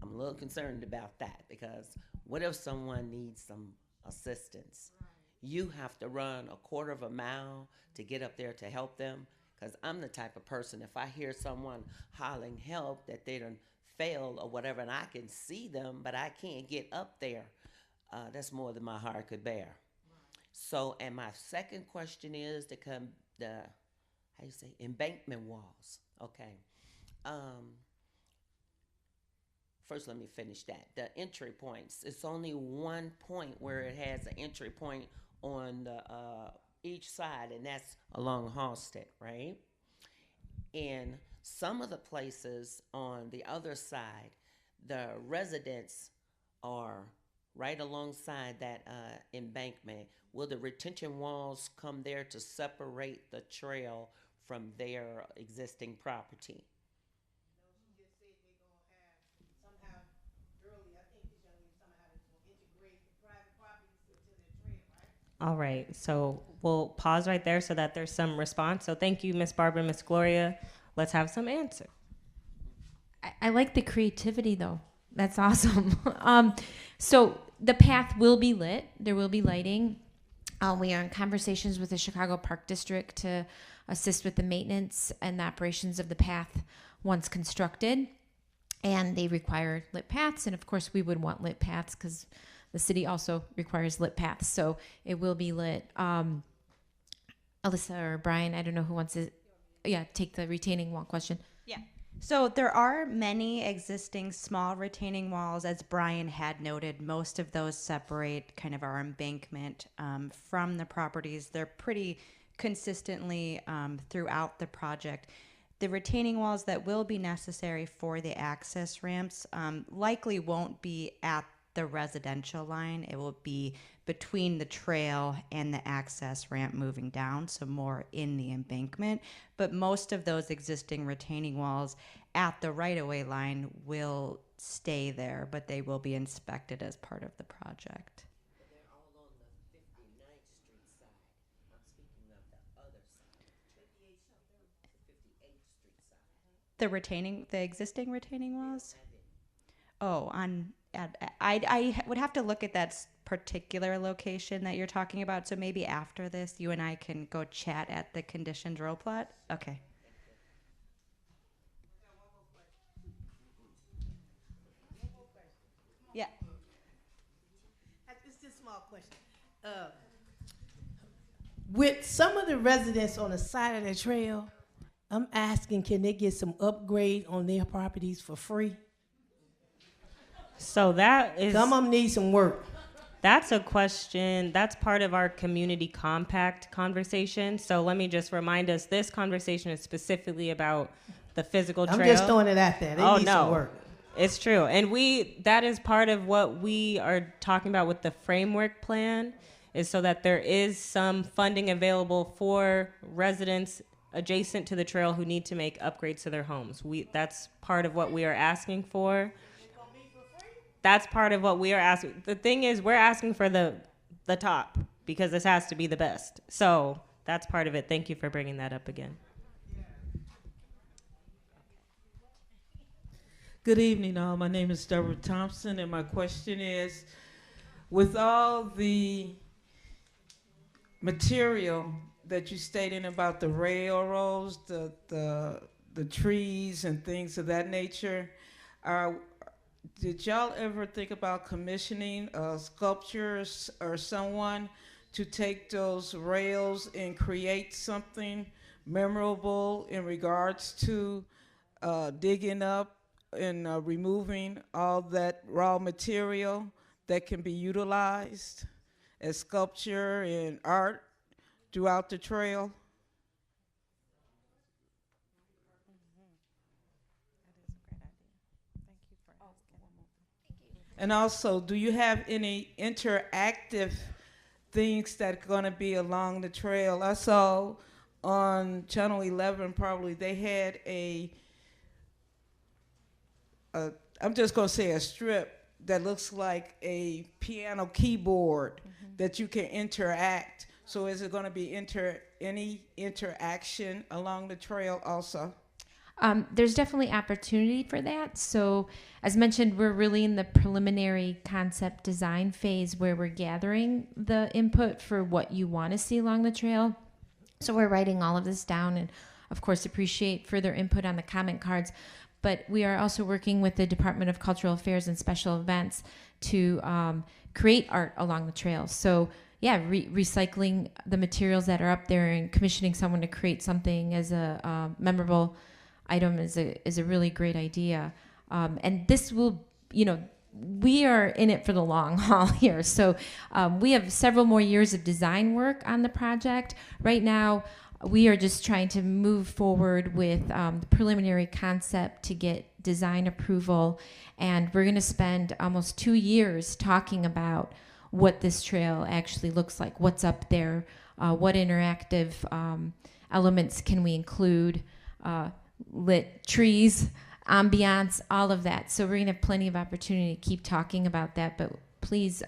I'm a little concerned about that, because what if someone needs some assistance? Right. You have to run a quarter of a mile to get up there to help them, because I'm the type of person, if I hear someone hollering help that they done failed or whatever, and I can see them, but I can't get up there, that's more than my heart could bear. Right. So, and my second question is embankment walls. Okay. First, let me finish that. The entry points. It's only one point where it has an entry point on the each side, and that's along Halsted, right? And some of the places on the other side, the residents are right alongside that embankment. Will the retention walls come there to separate the trail from their existing property? Earlier, I think this young lady somehow is going to integrate the private property All right, so we'll pause right there so that there's some response. So thank you, Miss Barbara, Miss Gloria. Let's have some answer. I like the creativity though. That's awesome. So the path will be lit. There will be lighting. We are in conversations with the Chicago Park District to assist with the maintenance and the operations of the path once constructed. And they require lit paths. And of course, we would want lit paths because the city also requires lit paths. So it will be lit. Alyssa or Brian, I don't know who wants to take the retaining wall question. Yeah. So there are many existing small retaining walls, as Brian had noted. Most of those separate kind of our embankment from the properties. They're pretty consistently throughout the project. The retaining walls that will be necessary for the access ramps likely won't be at the residential line. It will be between the trail and the access ramp moving down, so more in the embankment. But most of those existing retaining walls at the right-of-way line will stay there, but they will be inspected as part of the project. They're all on the 59th Street side. I'm speaking of the other side. 58th Street side. The existing retaining walls? Oh, I would have to look at that particular location that you're talking about. So maybe after this, you and I can go chat at the conditions row plot. Okay. Yeah. It's just a small question. With some of the residents on the side of the trail, I'm asking, can they get some upgrade on their properties for free? So that is... Some of them need some work. That's a question. That's part of our community compact conversation. So let me just remind us, this conversation is specifically about the physical trail. I'm just throwing it out there. They need some work. It's true. And that is part of what we are talking about with the framework plan, is so that there is some funding available for residents adjacent to the trail who need to make upgrades to their homes. That's part of what we are asking for. That's part of what we are asking. The thing is, we're asking for the top because this has to be the best. So that's part of it. Thank you for bringing that up again. Good evening, all. My name is Deborah Thompson, and my question is, with all the material that you stated about the railroads, the trees and things of that nature, did y'all ever think about commissioning sculptures or someone to take those rails and create something memorable in regards to digging up and removing all that raw material that can be utilized as sculpture and art throughout the trail? And also, do you have any interactive things that are going to be along the trail? I saw on Channel 11 probably they had I'm just going to say a strip that looks like a piano keyboard that you can interact. So is it going to be any interaction along the trail also? There's definitely opportunity for that. So as mentioned, we're really in the preliminary concept design phase where we're gathering the input for what you want to see along the trail. So we're writing all of this down and, of course, appreciate further input on the comment cards. But we are also working with the Department of Cultural Affairs and Special Events to create art along the trail. So yeah, recycling the materials that are up there and commissioning someone to create something as a memorable item is a really great idea. And this will, we are in it for the long haul here. So we have several more years of design work on the project. Right now, we are just trying to move forward with the preliminary concept to get design approval. And we're going to spend almost 2 years talking about what this trail actually looks like, what's up there, what interactive elements can we include, lit trees, ambiance, all of that. So we're going to have plenty of opportunity to keep talking about that, but please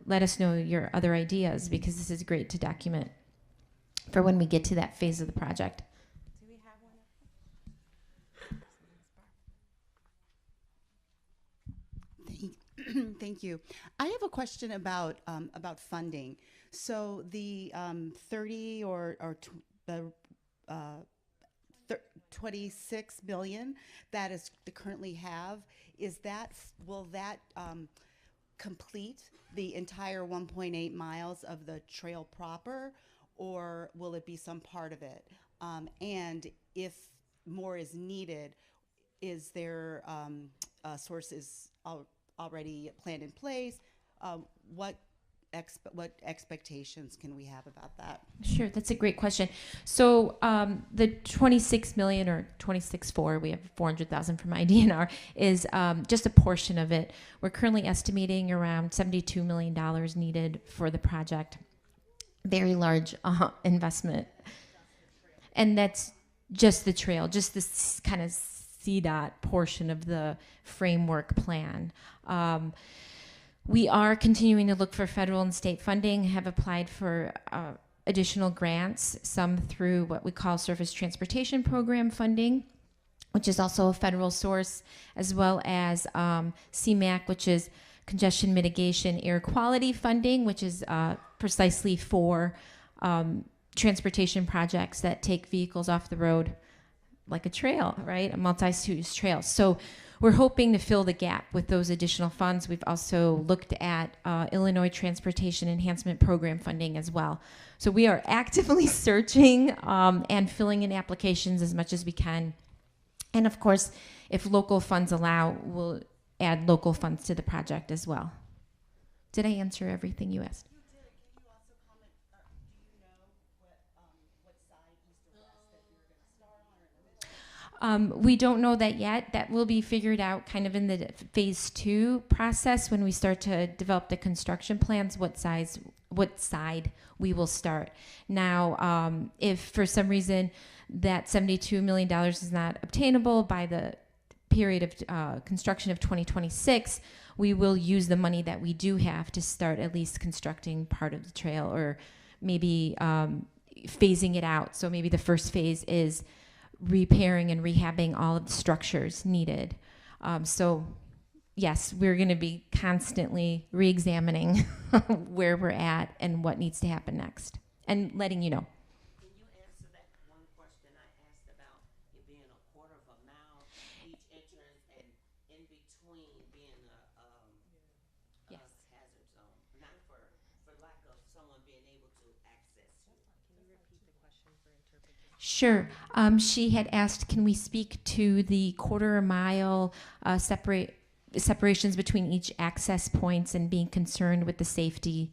let us know your other ideas, because this is great to document for when we get to that phase of the project. Thank you. I have a question about funding. So the 30 or the 26 billion that is to currently have, will that complete the entire 1.8 miles of the trail proper, or will it be some part of it? And if more is needed, is there sources already planned in place? What expectations can we have about that? Sure, that's a great question. So the 26 million or 26.4, we have 400,000 from IDNR, is just a portion of it. We're currently estimating around $72 million needed for the project. Very large investment. And that's just the trail, just this kind of CDOT portion of the framework plan. We are continuing to look for federal and state funding, have applied for additional grants, some through what we call Surface Transportation Program funding, which is also a federal source, as well as CMAQ, which is Congestion Mitigation Air Quality funding, which is precisely for transportation projects that take vehicles off the road, like a trail, right? A multi-use trail. So we're hoping to fill the gap with those additional funds. We've also looked at Illinois Transportation Enhancement Program funding as well. So we are actively searching and filling in applications as much as we can. And of course, if local funds allow, we'll add local funds to the project as well. Did I answer everything you asked? We don't know that yet. That will be figured out kind of in the phase 2 process when we start to develop the construction plans, what side we will start. Now, if for some reason that $72 million is not obtainable by the period of construction of 2026, we will use the money that we do have to start at least constructing part of the trail, or maybe phasing it out. So maybe the first phase is repairing and rehabbing all of the structures needed. So yes, we're going to be constantly re-examining where we're at and what needs to happen next, and letting you know. Can you answer that one question I asked about it being a quarter of a mile each entrance, and in between being a hazard zone, not for lack of someone being able to access you? Can you repeat the question for interpretation? Sure. She had asked, can we speak to the quarter mile separations between each access points and being concerned with the safety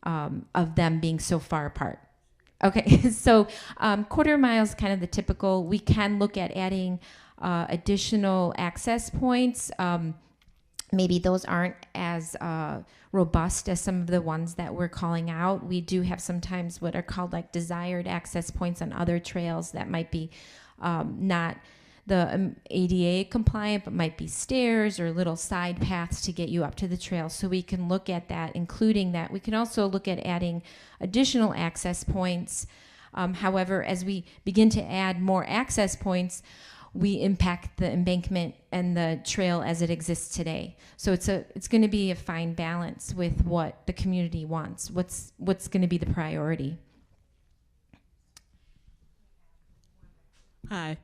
of them being so far apart? Okay, so quarter mile is kind of the typical. We can look at adding additional access points. Maybe those aren't as robust as some of the ones that we're calling out. We do have sometimes what are called like desired access points on other trails that might be not the ADA compliant, but might be stairs or little side paths to get you up to the trail. So we can look at that, including that. We can also look at adding additional access points. However, as we begin to add more access points, we impact the embankment and the trail as it exists today. So it's going to be a fine balance with what the community wants. What's going to be the priority? Hi.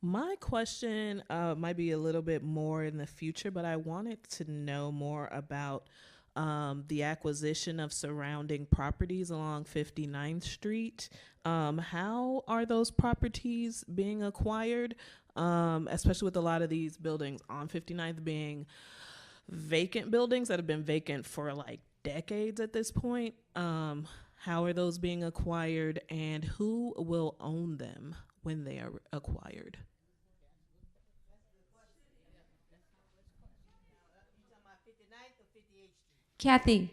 My question might be a little bit more in the future, but I wanted to know more about the acquisition of surrounding properties along 59th Street. How are those properties being acquired, especially with a lot of these buildings on 59th being vacant buildings that have been vacant for like decades at this point? How are those being acquired, and who will own them when they are acquired? Kathy.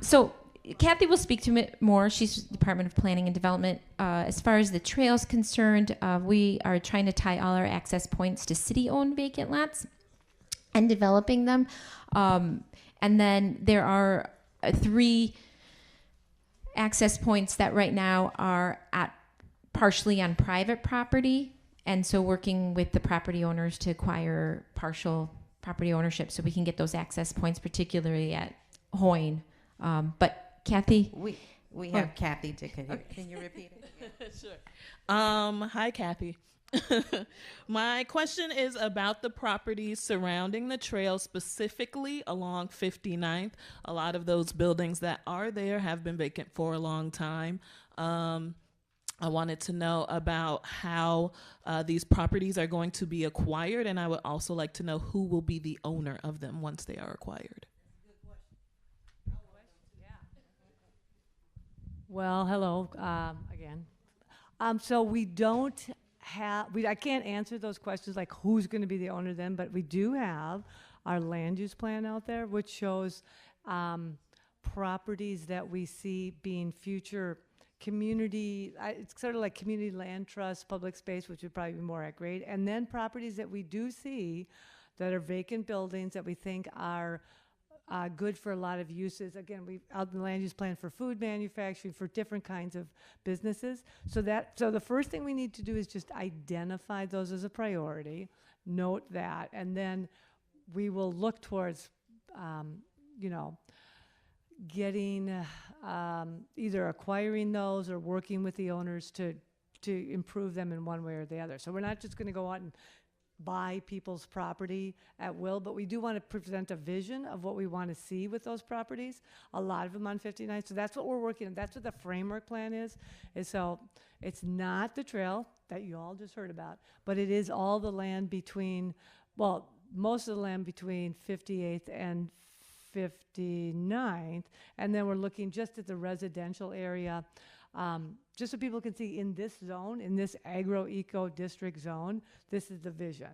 So Kathy will speak to it more. She's Department of Planning and Development. As far as the trail's concerned, we are trying to tie all our access points to city-owned vacant lots. and developing them. And then there are 3 access points that right now are at partially on private property. And so working with the property owners to acquire partial property ownership so we can get those access points, particularly at Hoyne. But Kathy? We have Kathy Dickett here. Can you repeat it? Sure. Hi, Kathy. My question is about the properties surrounding the trail, specifically along 59th. A lot of those buildings that are there have been vacant for a long time. I wanted to know about how these properties are going to be acquired, and I would also like to know who will be the owner of them once they are acquired. Well, hello again. So we don't have, I can't answer those questions like who's going to be the owner then, but we do have our land use plan out there, which shows properties that we see being future community, it's sort of like community land trust, public space, which would probably be more accurate, and then properties that we do see that are vacant buildings that we think are good for a lot of uses. Again, we've out in the land use plan for food manufacturing, for different kinds of businesses. So the first thing we need to do is just identify those as a priority, note that, and then we will look towards, getting, either acquiring those or working with the owners to improve them in one way or the other. So we're not just going to go out and buy people's property at will, but we do want to present a vision of what we want to see with those properties, a lot of them on 59. So that's what we're working on. That's what the framework plan is. And so it's not the trail that you all just heard about, but it is all the land between, well, most of the land between 58th and 59th, and then we're looking just at the residential area, just so people can see in this zone, in this agro-eco district zone, this is the vision.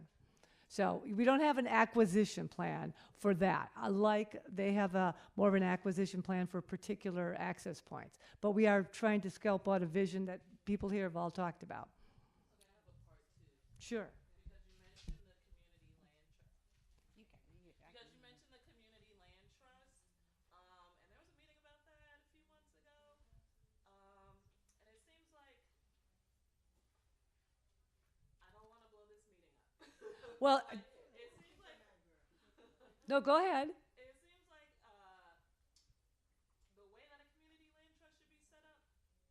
So we don't have an acquisition plan for that. Like they have more of an acquisition plan for particular access points. But we are trying to scope out a vision that people here have all talked about. Sure. Well, no, go ahead. It seems like the way that a community land trust should be set up,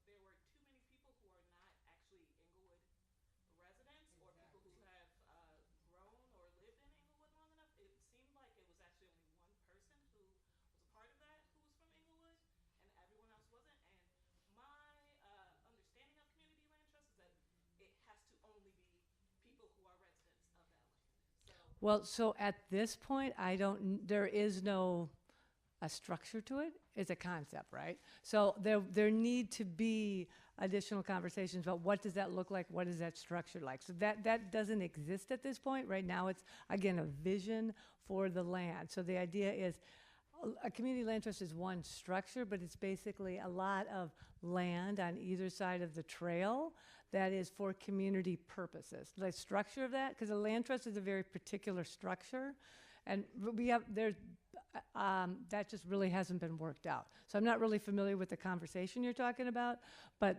there were too many people who are not actually Inglewood residents or people who have grown or lived in Inglewood long enough. It seemed like it was actually only one person who was a part of that who was from Inglewood, and everyone else wasn't. And my understanding of community land trust is that it has to only be people who are residents of that land. Well, so at this point, there is no a structure to it. It's a concept, right? So there need to be additional conversations about what does that look like, what is that structure like. So that doesn't exist at this point. Right now it's, again, a vision for the land. So the idea is a community land trust is one structure, but it's basically a lot of land on either side of the trail that is for community purposes. The structure of that, because a land trust is a very particular structure, and we have that just really hasn't been worked out. So I'm not really familiar with the conversation you're talking about, but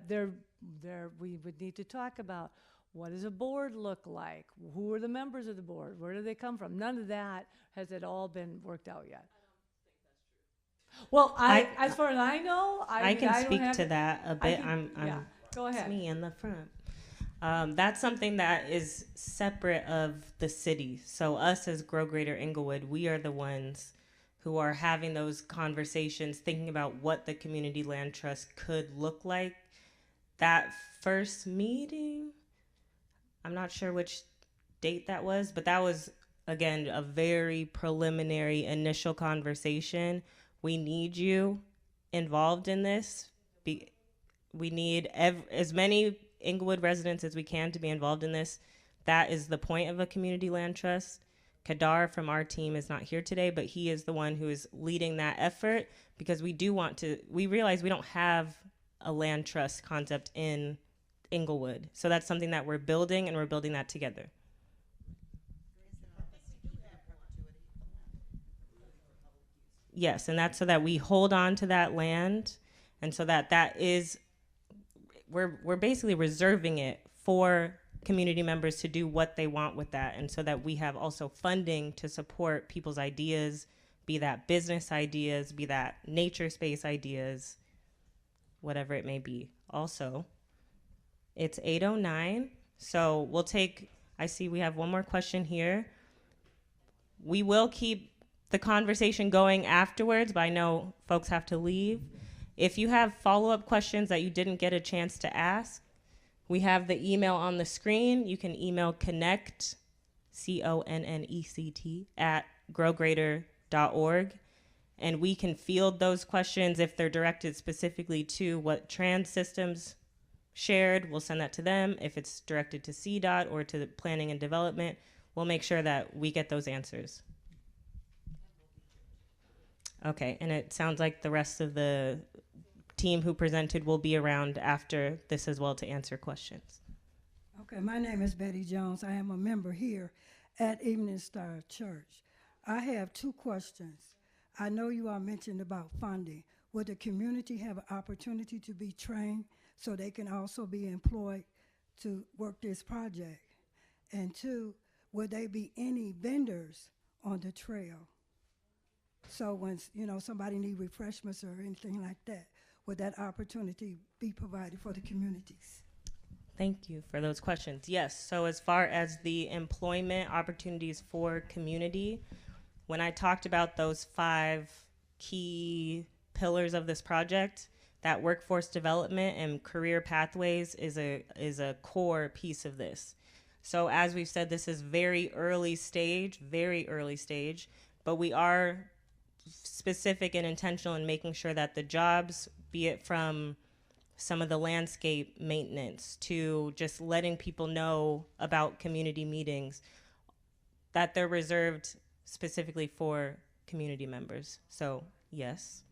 we would need to talk about what does a board look like? Who are the members of the board? Where do they come from? None of that has at all been worked out yet. Well, as far as I know, I can speak to that a bit. Go ahead. It's me in the front. That's something that is separate of the city. So us as Grow Greater Inglewood, we are the ones who are having those conversations, thinking about what the community land trust could look like. That first meeting, I'm not sure which date that was, but that was, again, a very preliminary initial conversation. We need you involved in this. We need as many Inglewood residents as we can to be involved in this. That is the point of a community land trust. Kadar from our team is not here today, but he is the one who is leading that effort because we realize we don't have a land trust concept in Inglewood. So that's something that we're building, and we're building that together. Yes, and that's so that we hold on to that land, and so that we're basically reserving it for community members to do what they want with that, and so that we have also funding to support people's ideas, be that business ideas, be that nature space ideas, whatever it may be. Also, it's 8:09, so I see we have one more question here. We will keep the conversation going afterwards, but I know folks have to leave. If you have follow-up questions that you didn't get a chance to ask, we have the email on the screen. You can email connect, CONNECT, at growgreater.org. And we can field those questions if they're directed specifically to what trans systems shared. We'll send that to them. If it's directed to CDOT or to the planning and development, we'll make sure that we get those answers. Okay, and it sounds like the rest of the team who presented will be around after this as well to answer questions. Okay, my name is Betty Jones. I am a member here at Evening Star Church. I have two questions. I know you all mentioned about funding. Would the community have an opportunity to be trained so they can also be employed to work this project? And two, would there be any vendors on the trail? So when somebody need refreshments or anything like that, would that opportunity be provided for the communities? Thank you for those questions. Yes, so as far as the employment opportunities for community, when I talked about those 5 key pillars of this project, that workforce development and career pathways is a core piece of this. So as we've said, this is very early stage, but we are specific and intentional in making sure that the jobs, be it from some of the landscape maintenance to just letting people know about community meetings, that they're reserved specifically for community members. So yes.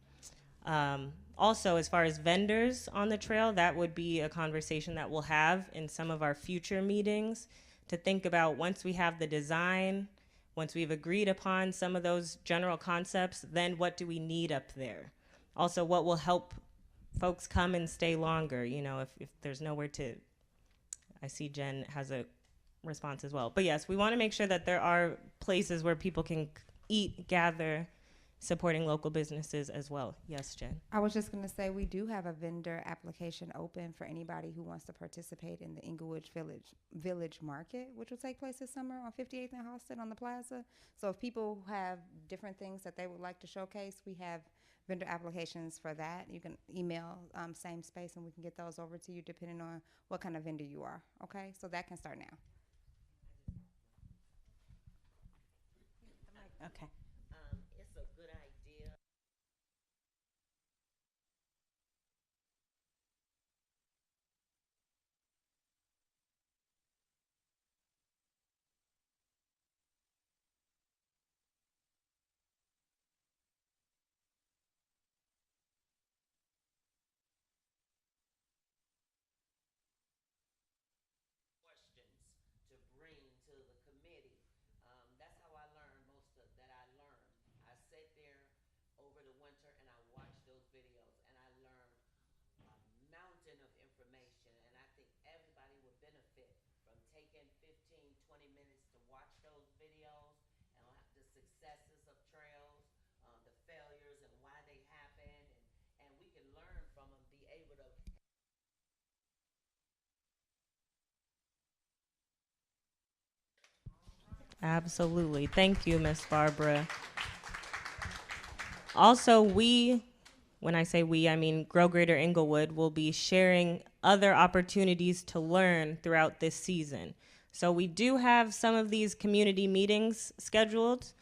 Also, as far as vendors on the trail, that would be a conversation that we'll have in some of our future meetings to think about once we have the design, once we've agreed upon some of those general concepts, then what do we need up there? Also, what will help folks come and stay longer? If there's nowhere to, I see Jen has a response as well. But yes, we want to make sure that there are places where people can eat, gather, supporting local businesses as well. Yes, Jen. I was just going to say we do have a vendor application open for anybody who wants to participate in the Inglewood Village Market, which will take place this summer on 58th and Halsted on the plaza. So if people have different things that they would like to showcase, we have vendor applications for that. You can email Same Space and we can get those over to you depending on what kind of vendor you are. Okay, so that can start now. Okay. It's a good idea. Questions to bring to the committee. That's how I learned most of that. I sat there over the winter and I watched those videos and I learned a mountain of information, and I think everybody would benefit from taking 15, 20 minutes to watch those videos and the successes of trails, the failures and why they happen, and we can learn from them, be able to. Absolutely. Thank you, Miss Barbara. Also, when I say we, I mean Grow Greater Inglewood, will be sharing other opportunities to learn throughout this season. So we do have some of these community meetings scheduled.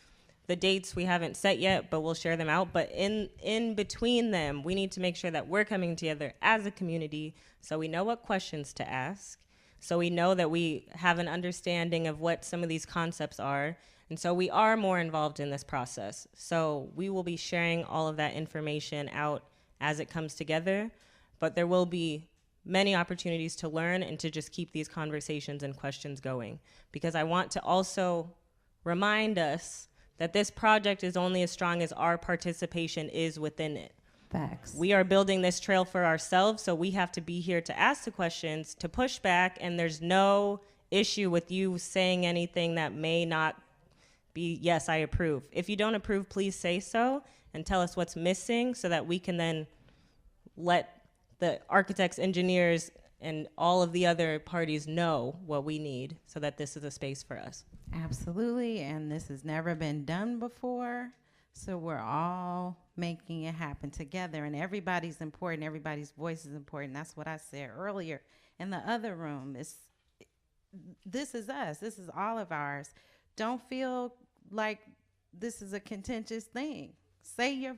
The dates we haven't set yet, but we'll share them out. But in between them, we need to make sure that we're coming together as a community so we know what questions to ask, so we know that we have an understanding of what some of these concepts are. And so we are more involved in this process. So we will be sharing all of that information out as it comes together, but there will be many opportunities to learn and to just keep these conversations and questions going. Because I want to also remind us that this project is only as strong as our participation is within it. Facts. We are building this trail for ourselves, so we have to be here to ask the questions, to push back, and there's no issue with you saying anything that may not be, yes, I approve. If you don't approve, please say so and tell us what's missing so that we can then let the architects, engineers, and all of the other parties know what we need so that this is a space for us. Absolutely, and this has never been done before, so we're all making it happen together, and everybody's important, everybody's voice is important. That's what I said earlier in the other room. This is us, this is all of ours. Don't feel like this is a contentious thing. Say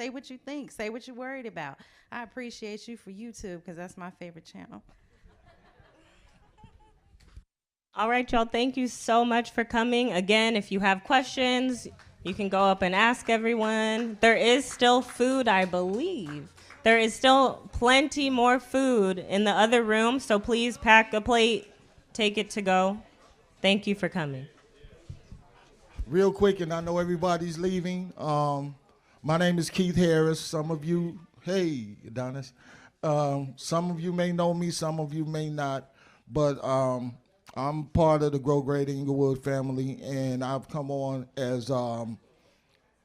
what you think, say what you're worried about. I appreciate you for YouTube, because that's my favorite channel. All right, y'all, thank you so much for coming. Again, if you have questions, you can go up and ask everyone. There is still food, I believe. There is still plenty more food in the other room, so please pack a plate, take it to go. Thank you for coming. Real quick, and I know everybody's leaving. My name is Keith Harris. Some of you, hey, Adonis. Some of you may know me, some of you may not, but I'm part of the Grow Great Inglewood family, and I've come on as,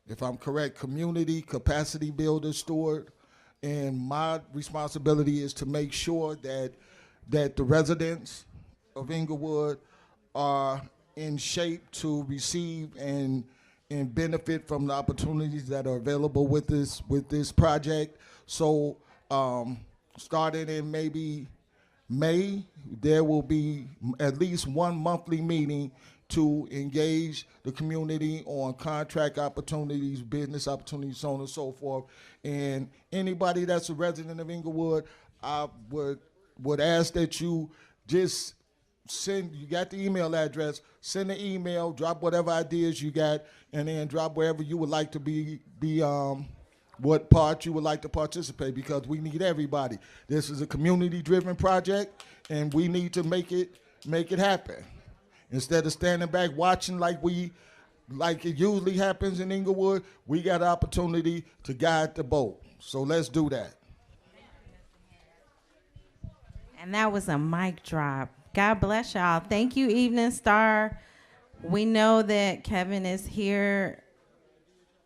if I'm correct, community capacity builder steward. And my responsibility is to make sure that the residents of Inglewood are in shape to receive and benefit from the opportunities that are available with this project. So starting in maybe May, there will be at least one monthly meeting to engage the community on contract opportunities, business opportunities, so on and so forth. And anybody that's a resident of Inglewood, I would ask that you just send, you got the email address, send an email, drop whatever ideas you got, and then drop wherever you would like to be what part you would like to participate, because we need everybody. This is a community-driven project, and we need to make it happen. Instead of standing back watching like it usually happens in Inglewood, we got an opportunity to guide the boat. So let's do that. And that was a mic drop. God bless y'all. Thank you, Evening Star. We know that Kevin is here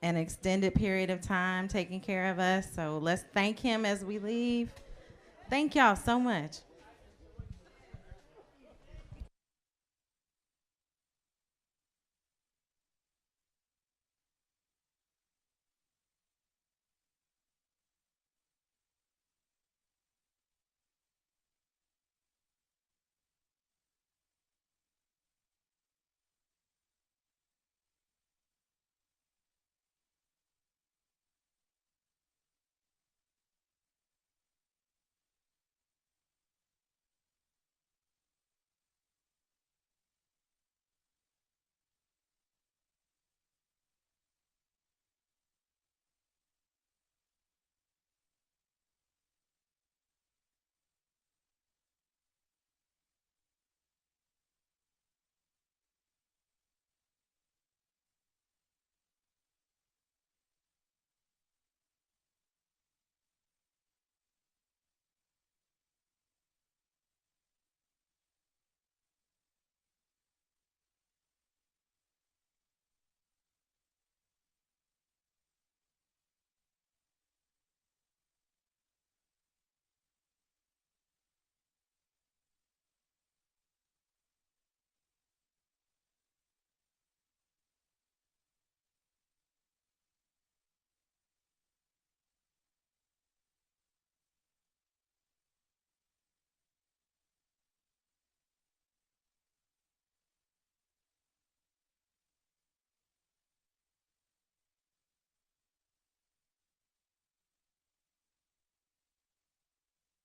an extended period of time taking care of us, so let's thank him as we leave. Thank y'all so much.